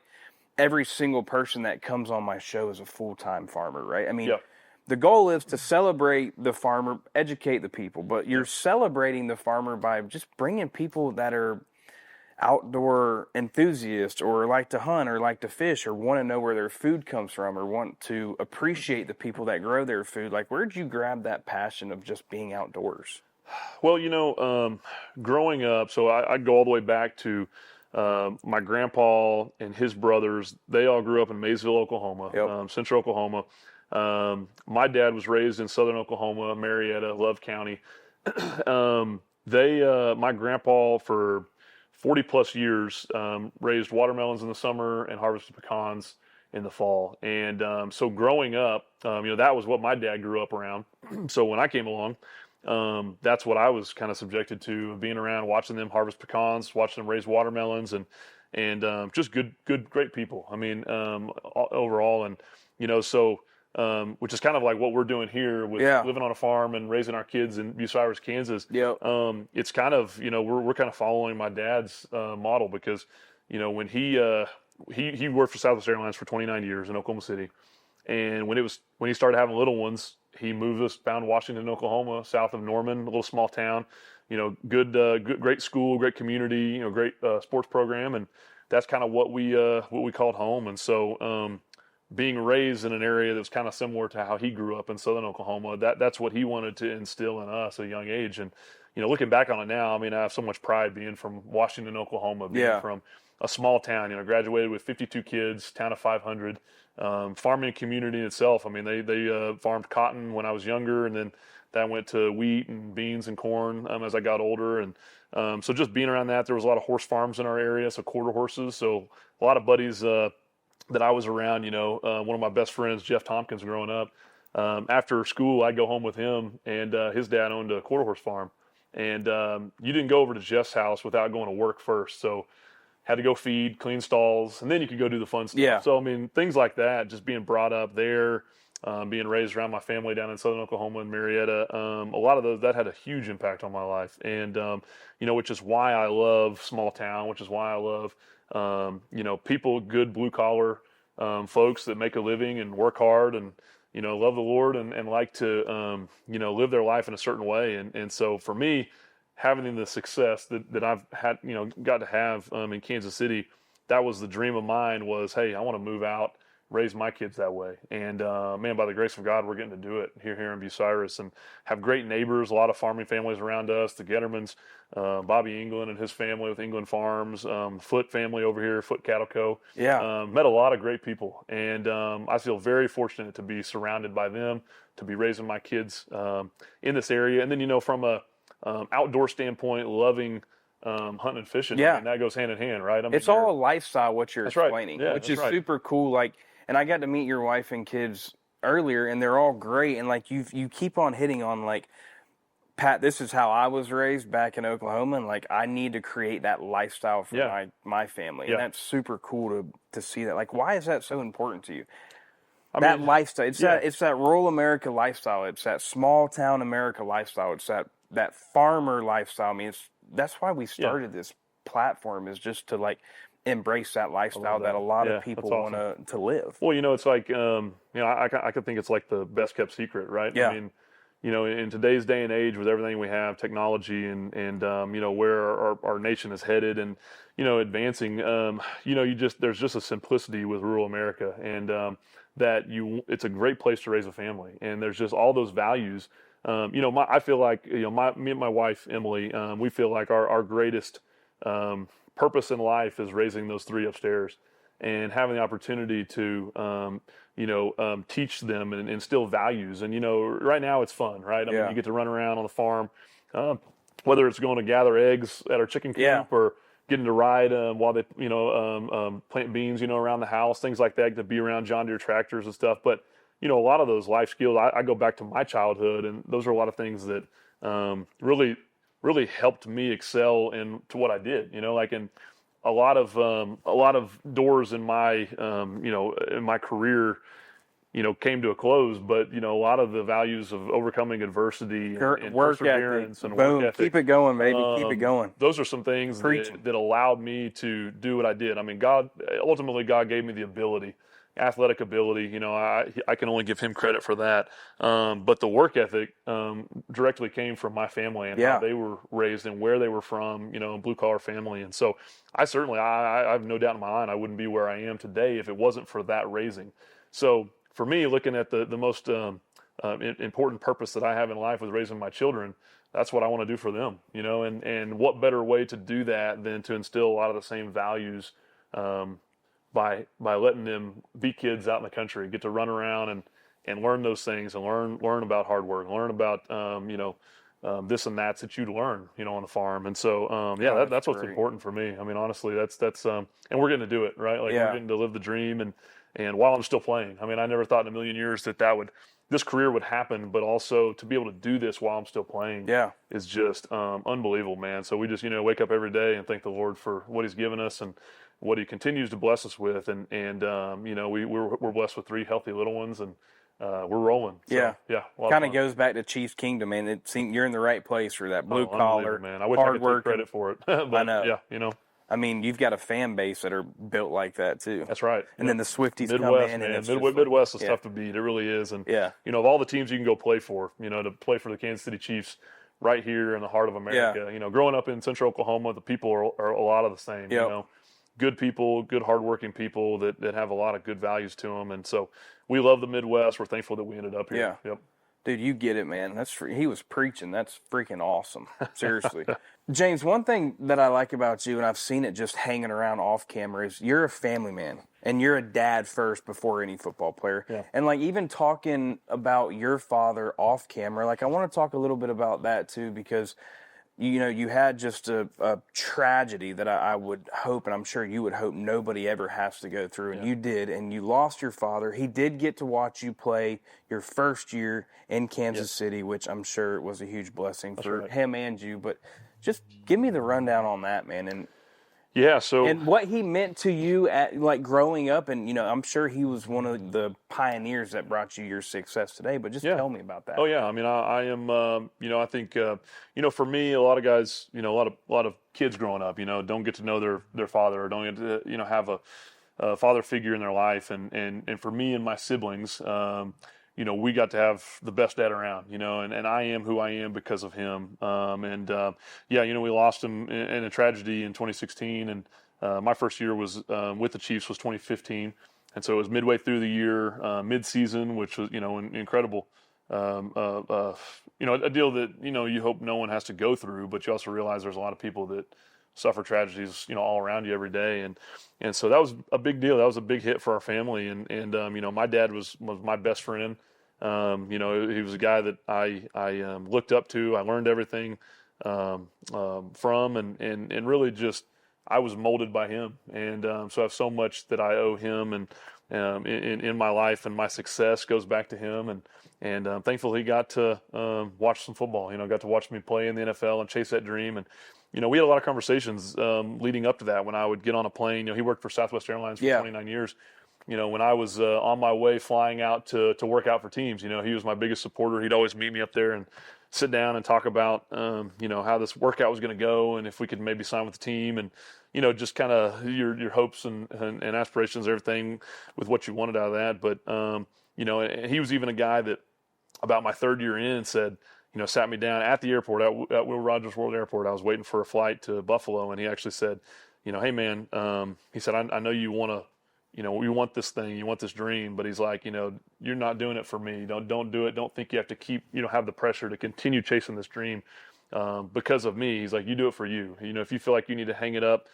every single person that comes on my show is a full-time farmer, right? I mean, the goal is to celebrate the farmer, educate the people, but you're celebrating the farmer by just bringing people that are outdoor enthusiasts or like to hunt or like to fish or want to know where their food comes from or want to appreciate the people that grow their food. Like, where'd you grab that passion of just being outdoors? Well, growing up, so I go all the way back to my grandpa and his brothers. They all grew up in Maysville, Oklahoma, Central Oklahoma. My dad was raised in Southern Oklahoma, Marietta, Love County. My grandpa for 40 plus years, raised watermelons in the summer and harvested pecans in the fall. And so growing up, that was what my dad grew up around. So when I came along, that's what I was kind of subjected to, being around, watching them harvest pecans, watching them raise watermelons, and just great people. I mean, overall, and so. Which is kind of like what we're doing here with living on a farm and raising our kids in Bucyrus, Kansas. It's kind of, we're kind of following my dad's model, because, when he worked for Southwest Airlines for 29 years in Oklahoma City. And when he started having little ones, he moved us down to Washington, Oklahoma, south of Norman, a little small town, great school, great community, great sports program. And that's kind of what we called home. And so, being raised in an area that's kind of similar to how he grew up in Southern Oklahoma, that's what he wanted to instill in us at a young age. And, looking back on it now, I mean, I have so much pride being from Washington, Oklahoma, being from a small town, graduated with 52 kids, town of 500, farming community itself. I mean, they farmed cotton when I was younger, and then that went to wheat and beans and corn as I got older. And so just being around that, there was a lot of horse farms in our area, so quarter horses. So a lot of buddies that I was around, one of my best friends, Jeff Tompkins, growing up, after school, I'd go home with him, and his dad owned a quarter horse farm. And you didn't go over to Jeff's house without going to work first. So had to go feed, clean stalls, and then you could go do the fun stuff. Yeah. So, I mean, things like that, just being brought up there, being raised around my family down in Southern Oklahoma and Marietta, a lot of those, that had a huge impact on my life. And, which is why I love small town, which is why I love people, good blue collar folks that make a living and work hard and, love the Lord and like to, live their life in a certain way. And so for me, having the success that I've had, got to have in Kansas City, that was the dream of mine was, hey, I want to move out, raise my kids that way. And, man, by the grace of God, we're getting to do it here in Bucyrus and have great neighbors, a lot of farming families around us, the Gettermans, Bobby England and his family with England Farms, Foote family over here, Foote Cattle Co. Met a lot of great people. And I feel very fortunate to be surrounded by them, to be raising my kids in this area. And then, from a outdoor standpoint, loving hunting and fishing. I mean, that goes hand in hand, right? I mean, it's all a lifestyle, what you're explaining, which is super cool. Like, and I got to meet your wife and kids earlier, and they're all great. And like you keep on hitting on like, Pat, this is how I was raised back in Oklahoma, and like I need to create that lifestyle for my family, and that's super cool to see that. Like, why is that so important to you? That lifestyle, it's that rural America lifestyle, it's that small town America lifestyle, it's that farmer lifestyle. I mean, that's why we started this platform, is just to like embrace that lifestyle that a lot of people want to live. Well, it's like I could think it's like the best kept secret, right? Yeah. I mean, in today's day and age with everything we have, technology and where our nation is headed and, advancing, there's just a simplicity with rural America and it's a great place to raise a family. And there's just all those values. I feel like, me and my wife, Emily, we feel like our greatest purpose in life is raising those three upstairs and having the opportunity to, teach them and instill values. And, right now it's fun, right? I mean, you get to run around on the farm, whether it's going to gather eggs at our chicken coop or getting to ride while they, plant beans, around the house, things like that, to be around John Deere tractors and stuff. But, a lot of those life skills, I go back to my childhood, and those are a lot of things that really helped me excel to what I did, and a lot of doors in my, in my career, came to a close, but, a lot of the values of overcoming adversity and work perseverance ethic. and Boom. work ethic. Keep it going, baby. Keep it going. Those are some things that allowed me to do what I did. I mean, ultimately God gave me the ability, athletic ability. I can only give him credit for that. But the work ethic directly came from my family and how they were raised and where they were from, blue collar family. And so I have no doubt in my mind I wouldn't be where I am today if it wasn't for that raising. So for me, looking at the most important purpose that I have in life with raising my children, that's what I want to do for them, and what better way to do that than to instill a lot of the same values by letting them be kids out in the country, get to run around and learn those things and learn about hard work, learn about this and that you learn, on the farm. And so that's what's important for me. I mean, honestly, that's and we're getting to do it, right? Like we're getting to live the dream and while I'm still playing. I mean, I never thought in a million years this career would happen, but also to be able to do this while I'm still playing is just unbelievable, man. So we just, wake up every day and thank the Lord for what he's given us and what he continues to bless us with. And we're blessed with three healthy little ones and we're rolling. So, kind of goes back to Chiefs Kingdom, man. It seems you're in the right place for that blue collar, man. I wish I could take credit for it. But, I know. Yeah, I mean, you've got a fan base that are built like that too. That's right. And then the Swifties Midwest, come in, man. and Midwest is tough to beat. It really is. And of all the teams you can go play for, to play for the Kansas City Chiefs right here in the heart of America. Growing up in Central Oklahoma, the people are a lot of the same. Good people, good hardworking people that have a lot of good values to them. And so we love the Midwest. We're thankful that we ended up here. Yeah. Yep. Dude, you get it, man. He was preaching. That's freaking awesome. Seriously. James, one thing that I like about you, and I've seen it just hanging around off camera, is you're a family man. And you're a dad first before any football player. Yeah. And, even talking about your father off camera, I want to talk a little bit about that, too, because, you had just a tragedy that I would hope, and I'm sure you would hope nobody ever has to go through, and you did, and you lost your father. He did get to watch you play your first year in Kansas City, which I'm sure was a huge blessing for him and you, but just give me the rundown on that, man, and what he meant to you at growing up, and I'm sure he was one of the pioneers that brought you your success today. But just tell me about that. Oh yeah, I mean, I am. I think for me, a lot of guys, a lot of kids growing up, don't get to know their father or don't get to have a father figure in their life, and for me and my siblings, we got to have the best dad around, and I am who I am because of him. We lost him in a tragedy in 2016, and my first year was with the Chiefs was 2015, and so it was midway through the year, mid-season, which was an incredible, a deal that you hope no one has to go through, but you also realize there's a lot of people that suffer tragedies, all around you every day. And so that was a big deal. That was a big hit for our family. And my dad was my best friend. He was a guy that I looked up to. I learned everything from, and really just, I was molded by him. And so I have so much that I owe him, and in my life, and my success goes back to him. And thankfully he got to watch some football, got to watch me play in the NFL and chase that dream. And we had a lot of conversations leading up to that. When I would get on a plane, he worked for Southwest Airlines for 29 years. When I was on my way flying out to work out for teams, he was my biggest supporter. He'd always meet me up there and sit down and talk about, how this workout was going to go and if we could maybe sign with the team and, just kind of your hopes and aspirations, everything with what you wanted out of that. But, and he was even a guy that about my third year in said, sat me down at the airport at Will Rogers World Airport. I was waiting for a flight to Buffalo, and he actually said, hey man, he said, I know you want to, you want this thing, you want this dream, but he's like, you're not doing it for me. Don't do it. Don't think you have to keep, have the pressure to continue chasing this dream because of me. He's like, you do it for you. If you feel like you need to hang it up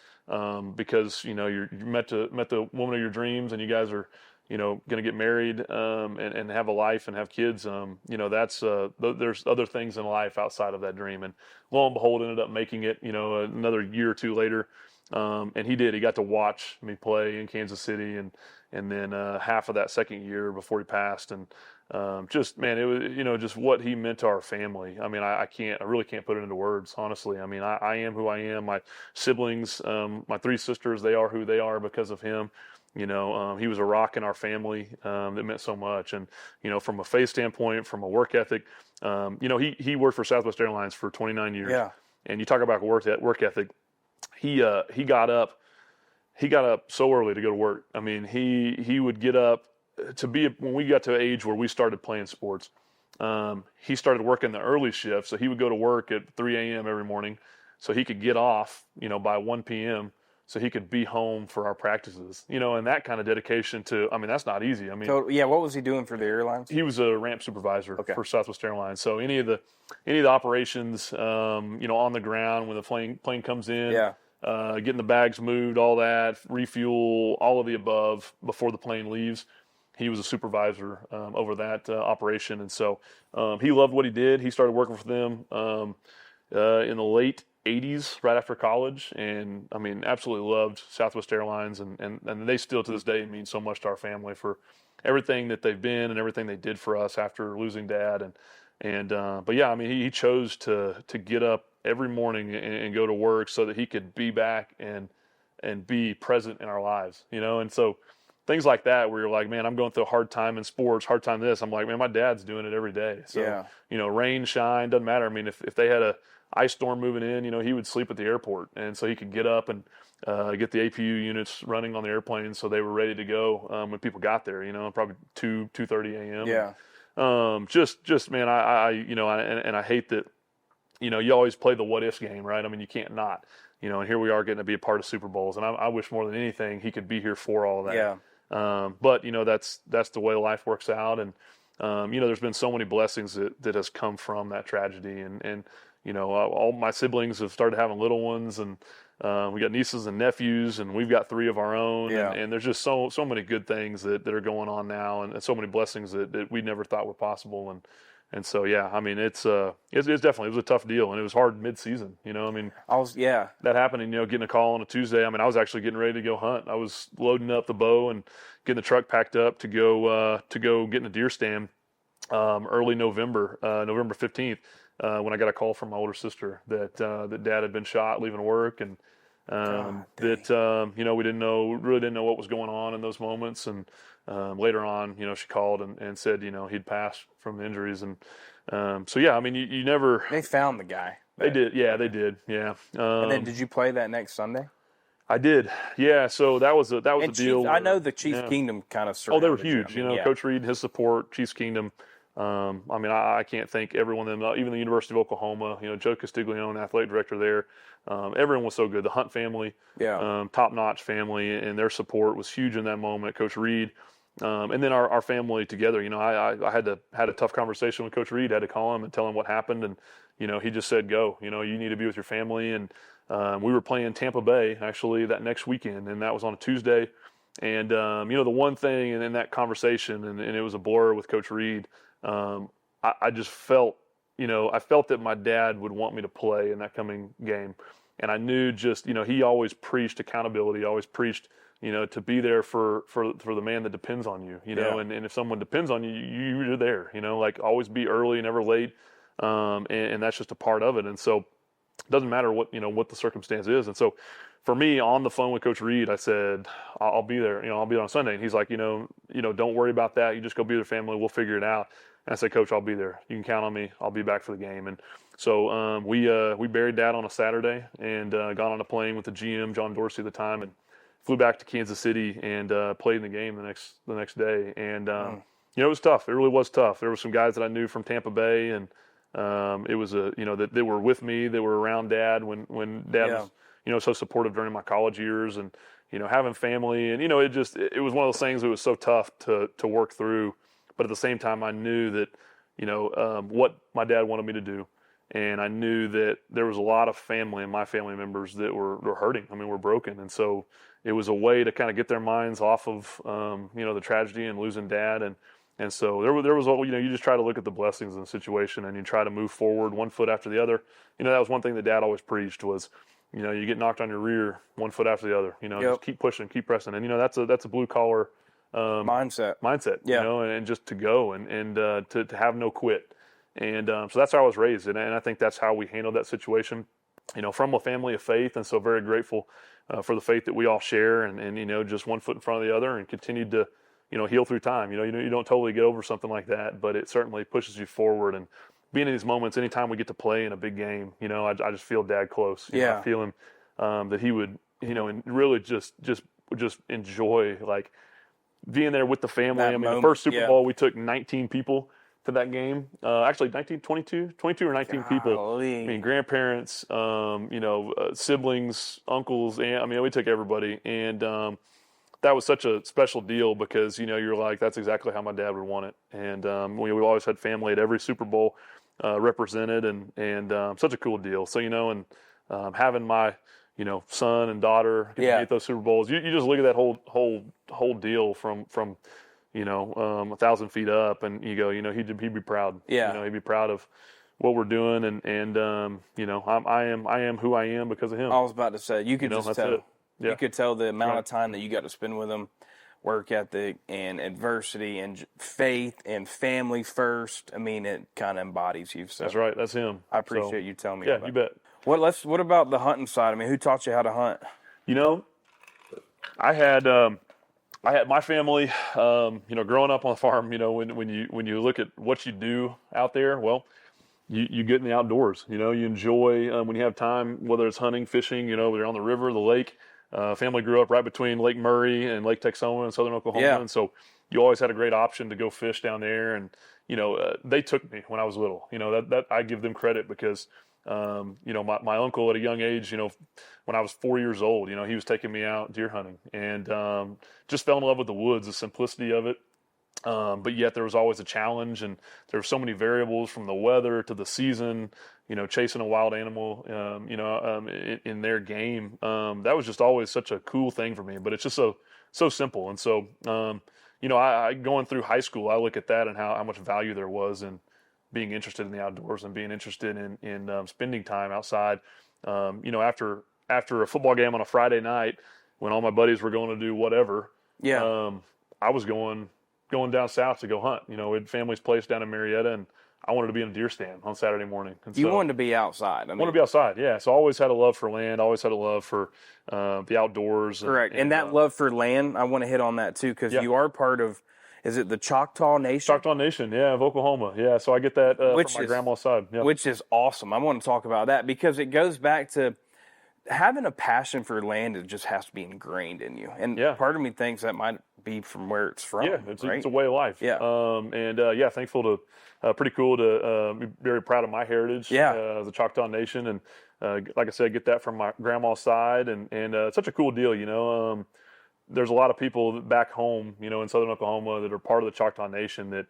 because you met the woman of your dreams, and you guys are going to get married and have a life and have kids, that's there's other things in life outside of that dream. And lo and behold, ended up making it, another year or two later. And he did. He got to watch me play in Kansas City, and then half of that second year before he passed. And just, man, it was, just what he meant to our family. I mean, I really can't put it into words, honestly. I mean, I am who I am. My siblings, my three sisters, they are who they are because of him. He was a rock in our family that meant so much. And, from a faith standpoint, from a work ethic, he worked for Southwest Airlines for 29 years. Yeah. And you talk about work ethic. He got up so early to go to work. I mean, he would get up when we got to an age where we started playing sports. He started working the early shift, so he would go to work at 3 a.m. every morning, so he could get off, by 1 p.m. so he could be home for our practices. And that kind of dedication to, I mean, that's not easy. I mean, yeah, what was he doing for the airlines? He was a ramp supervisor for Southwest Airlines. So any of the operations, on the ground when the plane comes in, getting the bags moved, all that, refuel, all of the above before the plane leaves. He was a supervisor over that operation. And so he loved what he did. He started working for them in the late 80s, right after college. And, I mean, absolutely loved Southwest Airlines. And they still, to this day, mean so much to our family for everything that they've been and everything they did for us after losing Dad. But, yeah, I mean, he chose to get up every morning and go to work so that he could be back and be present in our lives, And so things like that where you're like, man, I'm going through a hard time in sports, hard time this. I'm like, man, my dad's doing it every day. So, rain, shine, doesn't matter. I mean, if they had a ice storm moving in, he would sleep at the airport. And so he could get up and get the APU units running on the airplane so they were ready to go when people got there, probably 2:30 a.m. Yeah. Just man, I hate that, you always play the what if game, right? I mean, you can't not, and here we are getting to be a part of Super Bowls. And I wish more than anything he could be here for all of that. Yeah. But, that's the way life works out. And, there's been so many blessings that has come from that tragedy. And all my siblings have started having little ones, and we got nieces and nephews, and we've got 3 of our own. Yeah. And there's just so many good things that are going on now, and so many blessings that we never thought were possible. And so, yeah, I mean, it's definitely, it was a tough deal, and it was hard mid-season, I mean, that happened, and, getting a call on a Tuesday. I mean, I was actually getting ready to go hunt. I was loading up the bow and getting the truck packed up to go get in a deer stand early November 15th, when I got a call from my older sister that Dad had been shot leaving work, and we really didn't know what was going on in those moments. And later on, she called and said, he'd passed from the injuries. And so, yeah, I mean, you never. They found the guy. They did. Yeah, they did. Yeah. And then did you play that next Sunday? I did. Yeah. So that was a deal. I know the Chief Kingdom kind of surrounded. Oh, they were huge. Coach Reed and his support, Chiefs Kingdom. I mean, I can't thank everyone. Even the University of Oklahoma. Joe Castiglione, athletic director there. Everyone was so good. The Hunt family, top-notch family, and their support was huge in that moment. Coach Reed, and then our family together. I had a tough conversation with Coach Reed. I had to call him and tell him what happened, and he just said, "Go. You need to be with your family." And we were playing Tampa Bay actually that next weekend, and that was on a Tuesday. And the one thing in that conversation, and it was a blur with Coach Reed. I just felt, I felt that my dad would want me to play in that coming game. And I knew just, he always preached accountability, always preached, to be there for the man that depends on you, and if someone depends on you, you're there, like always be early, never late. And that's just a part of it. And so it doesn't matter what the circumstance is. And so for me, on the phone with Coach Reed, I said, I'll be there, I'll be there on Sunday. And he's like, don't worry about that. You just go be with your family. We'll figure it out. And I said, Coach, I'll be there. You can count on me. I'll be back for the game. And so we buried Dad on a Saturday and got on a plane with the GM, John Dorsey at the time, and flew back to Kansas City and played in the game the next day. And It was tough. It really was tough. There were some guys that I knew from Tampa Bay, and it was that they were with me. They were around Dad when Dad was so supportive during my college years, and having family, and it was one of those things that was so tough to work through. But at the same time, I knew that what my dad wanted me to do, and I knew that there was a lot of family and my family members that were hurting. I mean, we're broken, and so it was a way to kind of get their minds off of the tragedy and losing Dad, and so there was you just try to look at the blessings in the situation, and you try to move forward one foot after the other. That was one thing that Dad always preached was, you get knocked on your rear one foot after the other. Just keep pushing, keep pressing, and that's a blue collar mindset. And just to go and to have no quit, and so that's how I was raised, and I think that's how we handled that situation. From a family of faith, and so very grateful for the faith that we all share, and just one foot in front of the other, and continued to heal through time. You don't totally get over something like that, but it certainly pushes you forward. And being in these moments, anytime we get to play in a big game, I just feel Dad close. I feel him that he would, and really just enjoy like being there with the family. The first Super Bowl, we took 19 people to that game. Actually, 22 or 19 people. Grandparents, siblings, uncles, and we took everybody. And that was such a special deal because, you're like, that's exactly how my dad would want it. And we always had family at every Super Bowl represented, and such a cool deal. So, having my, son and daughter get those Super Bowls, you just look at that whole deal from 1,000 feet up, and you go, he'd be proud. He'd be proud of what we're doing, and I am who I am because of him. I was about to say, you could just tell. Yeah. You could tell the amount of time that you got to spend with him, work ethic and adversity and faith and family first. I mean, it kind of embodies you. So that's right. That's him. I appreciate you telling me. Yeah, about you bet. What about the hunting side? I mean, who taught you how to hunt? I had my family. Growing up on the farm. When you look at what you do out there, well, you get in the outdoors. You enjoy when you have time, whether it's hunting, fishing. You're on the river, the lake. Family grew up right between Lake Murray and Lake Texoma in southern Oklahoma, and so you always had a great option to go fish down there. And they took me when I was little. That I give them credit because my uncle at a young age, when I was 4 years old, he was taking me out deer hunting, and just fell in love with the woods, the simplicity of it. But yet there was always a challenge, and there were so many variables from the weather to the season, chasing a wild animal, in their game. That was just always such a cool thing for me, but it's just so simple. And so, I going through high school, I look at that and how much value there was in being interested in the outdoors and being interested in spending time outside. After a football game on a Friday night, when all my buddies were going to do whatever, I was going down south to go hunt. We had family's place down in Marietta, and I wanted to be in a deer stand on Saturday morning. And you wanted to be outside. I wanted to be outside, yeah. So I always had a love for land, always had a love for the outdoors. Correct. And that love for land, I want to hit on that too, because you are part of, is it the Choctaw Nation? Choctaw Nation, of Oklahoma. Yeah, so I get that from my grandma's side. Yep. Which is awesome. I want to talk about that because it goes back to having a passion for land. It just has to be ingrained in you. And part of me thinks that might be from where it's from. Yeah, it's a way of life. Yeah. Thankful to, pretty cool to be very proud of my heritage. The Choctaw Nation. And like I said, get that from my grandma's side. And it's such a cool deal, There's a lot of people back home, in southern Oklahoma that are part of the Choctaw Nation that,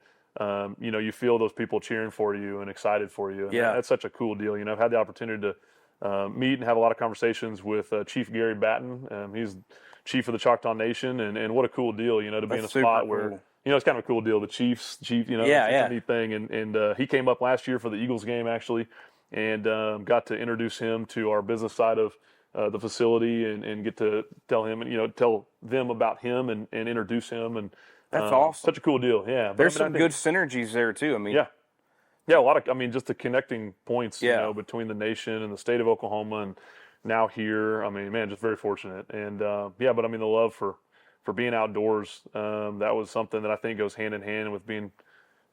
you feel those people cheering for you and excited for you. And that's such a cool deal. I've had the opportunity to meet and have a lot of conversations with Chief Gary Batten. He's chief of the Choctaw Nation, and what a cool deal, to be in a spot where, it's kind of a cool deal. The chief, it's a neat thing. And he came up last year for the Eagles game, actually, and got to introduce him to our business side of the facility and get to tell him, tell them about him and introduce him. And that's awesome. Such a cool deal. Yeah. There's some good synergies there too. I mean, a lot of, just the connecting points, between the nation and the state of Oklahoma and now here. Just very fortunate. And, but the love for being outdoors, that was something that I think goes hand in hand with being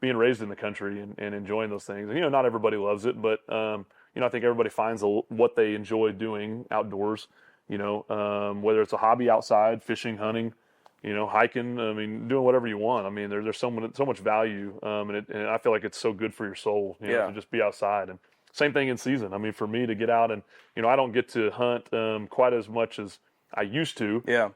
raised in the country and enjoying those things. And, not everybody loves it, but, I think everybody finds what they enjoy doing outdoors, whether it's a hobby outside, fishing, hunting, hiking. I mean, doing whatever you want. I mean, there's so much value, and I feel like it's so good for your soul, to just be outside. And same thing in season. I mean, for me to get out and, I don't get to hunt quite as much as I used to. Yeah.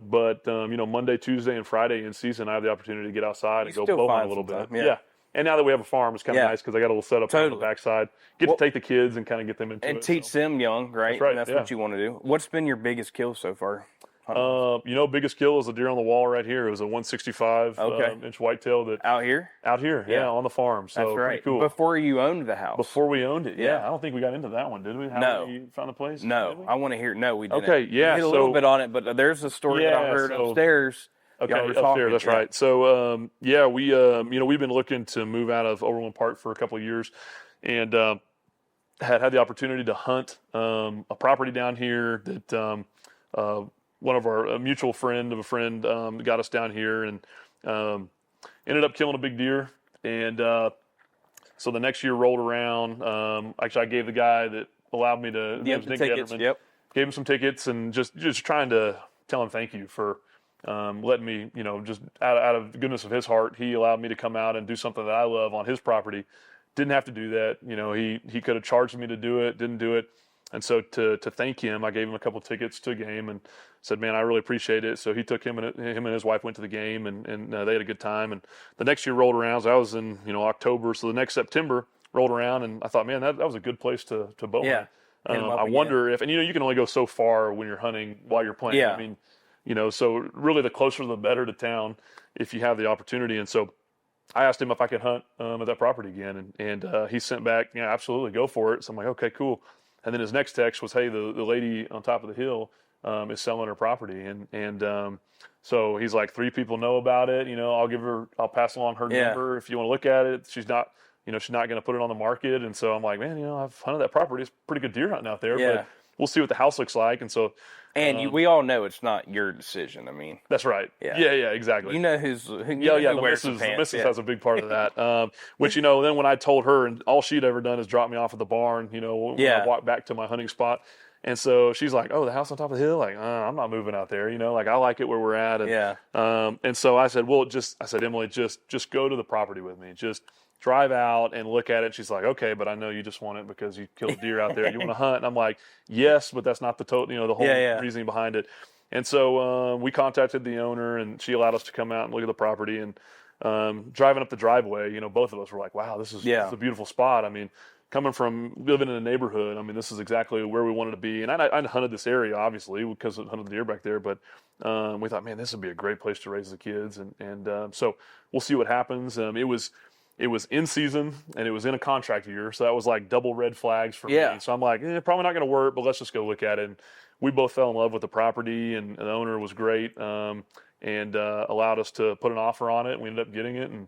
But Monday, Tuesday, and Friday in season, I have the opportunity to get outside and go bow hunt a little bit. Yeah. And now that we have a farm, it's kind of nice because I got a little setup on the backside. Get to take the kids and kind of get them into it. And teach them young, right? That's right. And that's what you want to do. What's been your biggest kill so far? Biggest kill is a deer on the wall right here. It was a 165 inch whitetail that out here, on the farm. So that's right. Pretty cool. Before you owned the house. Before we owned it, I don't think we got into that one, did we? How you found the place? No, I want to hear. No, we didn't. Okay, yeah. We hit a little bit on it, but there's a story that I heard upstairs. Okay, upstairs. That's right. So we've been looking to move out of Overland Park for a couple of years, and had the opportunity to hunt a property down here that one of our a mutual friend of a friend got us down here, and ended up killing a big deer. And so the next year rolled around. Actually, I gave the guy that allowed me to Nick tickets. Yep. Gave him some tickets, and just trying to tell him thank you for letting me, just out of the goodness of his heart, he allowed me to come out and do something that I love on his property. Didn't have to do that. He could have charged me to do it, didn't do it. And so to thank him, I gave him a couple tickets to a game and said, man, I really appreciate it. So he took him and his wife went to the game, and they had a good time. And the next year rolled around. So I was in, October. So the next September rolled around, and I thought, man, that was a good place to bow hunt. I wonder if, and you can only go so far when you're hunting while you're playing. Yeah. I mean, so really the closer the better to town if you have the opportunity. And so I asked him if I could hunt at that property again, and he sent back, yeah, absolutely, go for it. So I'm like, okay, cool. And then his next text was, hey, the lady on top of the hill is selling her property, and so he's like, 3 people know about it. I'll pass along her number if you want to look at it. She's not going to put it on the market. And so I'm like, man, I've hunted that property. It's pretty good deer hunting out there, but we'll see what the house looks like. And so. And we all know it's not your decision. I mean, that's right. Yeah, exactly. Who the missus has a big part of that. Which then when I told her, and all she'd ever done is drop me off at the barn. When I walked back to my hunting spot, and so she's like, "Oh, the house on top of the hill. Like, I'm not moving out there. I like it where we're at." And, and so I said, Emily, just go to the property with me. Just drive out and look at it. She's like, okay, but I know you just want it because you killed a deer out there. You want to hunt? And I'm like, yes, but that's not the the whole reasoning behind it. And so we contacted the owner, and she allowed us to come out and look at the property. And driving up the driveway, both of us were like, wow, this is a beautiful spot. I mean, coming from living in a neighborhood, I mean, this is exactly where we wanted to be. And I hunted this area, obviously, because I hunted the deer back there. But we thought, man, this would be a great place to raise the kids. And so we'll see what happens. It was in season, and it was in a contract year, so that was like double red flags for me. So I'm like, probably not going to work, but let's just go look at it. And we both fell in love with the property, and the owner was great, and allowed us to put an offer on it. We ended up getting it, and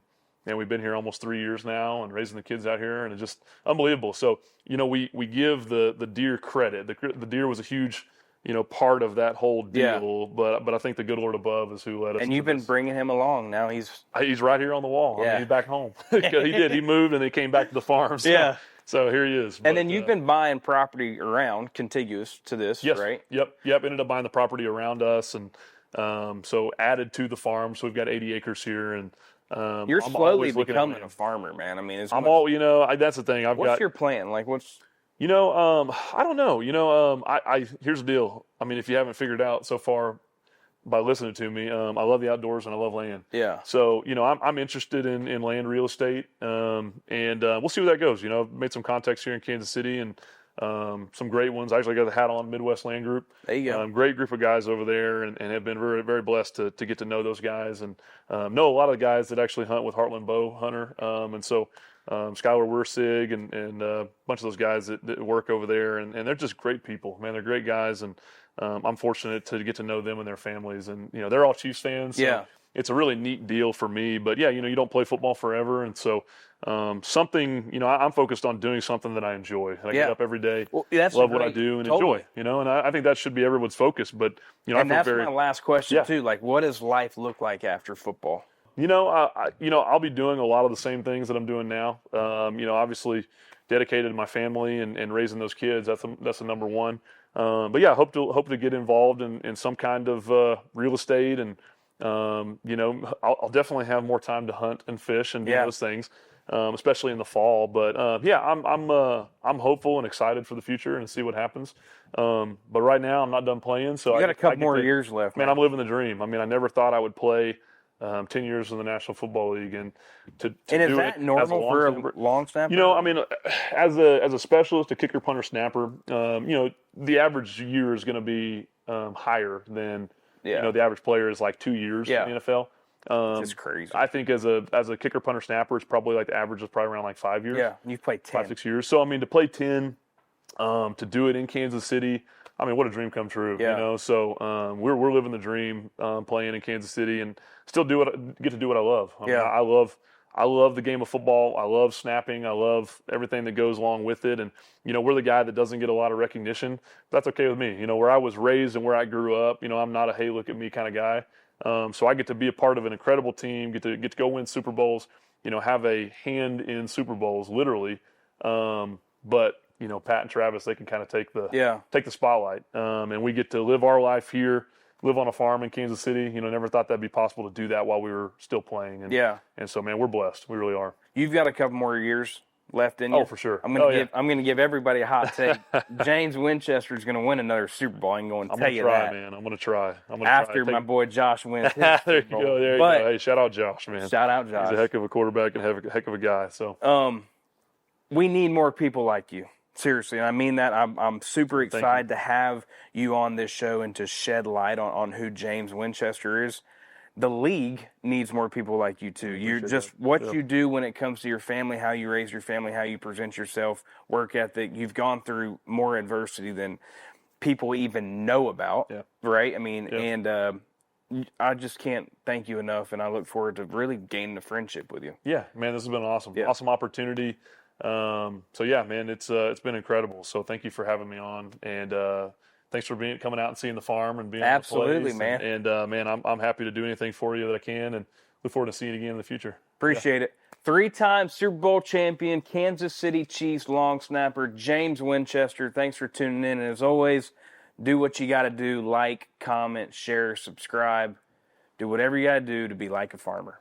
we've been here almost 3 years now, and raising the kids out here, and it's just unbelievable. So we give the deer credit. The deer was a huge part of that whole deal, but I think the good Lord above is who led us. And you've been bringing him along. Now he's right here on the wall. I mean, he's back home. He did. He moved and he came back to the farm. So, so here he is. And then you've been buying property around contiguous to this, right? Yep. Ended up buying the property around us, and so added to the farm. So we've got 80 acres here, and you're slowly becoming a farmer, man. I mean, that's the thing. What's your plan? Like, what's I don't know. I here's the deal. I mean, if you haven't figured out so far by listening to me, I love the outdoors and I love land. Yeah. So, I'm interested in land real estate, and we'll see where that goes. I've made some contacts here in Kansas City, and some great ones. I actually got the hat on Midwest Land Group. There you go. Great group of guys over there, and have been very, very blessed to get to know those guys, and know a lot of the guys that actually hunt with Heartland Bow Hunter. And so Skylar Wursig and a bunch of those guys that work over there, and they're just great people, man. They're great guys, and I'm fortunate to get to know them and their families, and they're all Chiefs fans. So it's a really neat deal for me. But you don't play football forever, and so something, I'm focused on doing something that I enjoy. And I get up every day, love what I do, and enjoy. And I think that should be everyone's focus. But and that's my last question too. Like, what does life look like after football? I'll be doing a lot of the same things that I'm doing now. Obviously dedicated to my family and raising those kids. That's the number one. But hope to get involved in some kind of real estate and I'll definitely have more time to hunt and fish and do Yeah. those things, especially in the fall. But I'm hopeful and excited for the future and see what happens. But right now, I'm not done playing. So You got a I couple get more to- years left, Man, man. I'm living the dream. I mean, I never thought I would play 10 years in the National Football League, and to And is do that it normal for as a long snapper? I mean, as a specialist, a kicker, punter, snapper, the average year is going to be higher than Yeah. the average player is like 2 years Yeah. in the NFL. It's crazy. I think as a kicker, punter, snapper, it's probably like the average is probably around like 5 years. Yeah, you've played 10. 5-6 years. So I mean, to play 10, to do it in Kansas City, I mean, what a dream come true. Yeah. So we're living the dream, playing in Kansas City, and still get to do what I love. I mean, Yeah. I love the game of football. I love snapping. I love everything that goes along with it. And we're the guy that doesn't get a lot of recognition. That's okay with me. Where I was raised and where I grew up, I'm not a hey, look at me kind of guy. So I get to be a part of an incredible team. Get to go win Super Bowls. Have a hand in Super Bowls, literally. But Pat and Travis, they can kind of take the spotlight. And we get to live our life here, live on a farm in Kansas City. Never thought that'd be possible to do that while we were still playing. And so, man, we're blessed. We really are. You've got a couple more years left in you. Oh, for sure. I'm gonna give everybody a hot take. James Winchester is gonna win another Super Bowl. I'm going to tell you try, that. man. I'm gonna try. After my boy Josh wins his there you Super Bowl. go. There you But go. Hey, shout out Josh, man. shout out Josh. He's a heck of a quarterback and a heck of a guy. So We need more people like you. Seriously, and I mean that. I'm super excited to have you on this show and to shed light on who James Winchester is. The league needs more people like you too. You're just what you do when it comes to your family, how you raise your family, how you present yourself, work ethic. You've gone through more adversity than people even know about, right? I mean, and I just can't thank you enough, and I look forward to really gaining a friendship with you. Yeah, man, this has been awesome. Yeah. Awesome opportunity. So yeah, man, it's been incredible. So thank you for having me on, and thanks for coming out and seeing the farm and being Absolutely, at the place. man. And man, I'm happy to do anything for you that I can, and look forward to seeing you again in the future. Appreciate it. 3-time Super Bowl champion, Kansas City Chiefs long snapper, James Winchester. Thanks for tuning in. And as always, do what you got to do. Like, comment, share, subscribe. Do whatever you got to do to be like a farmer.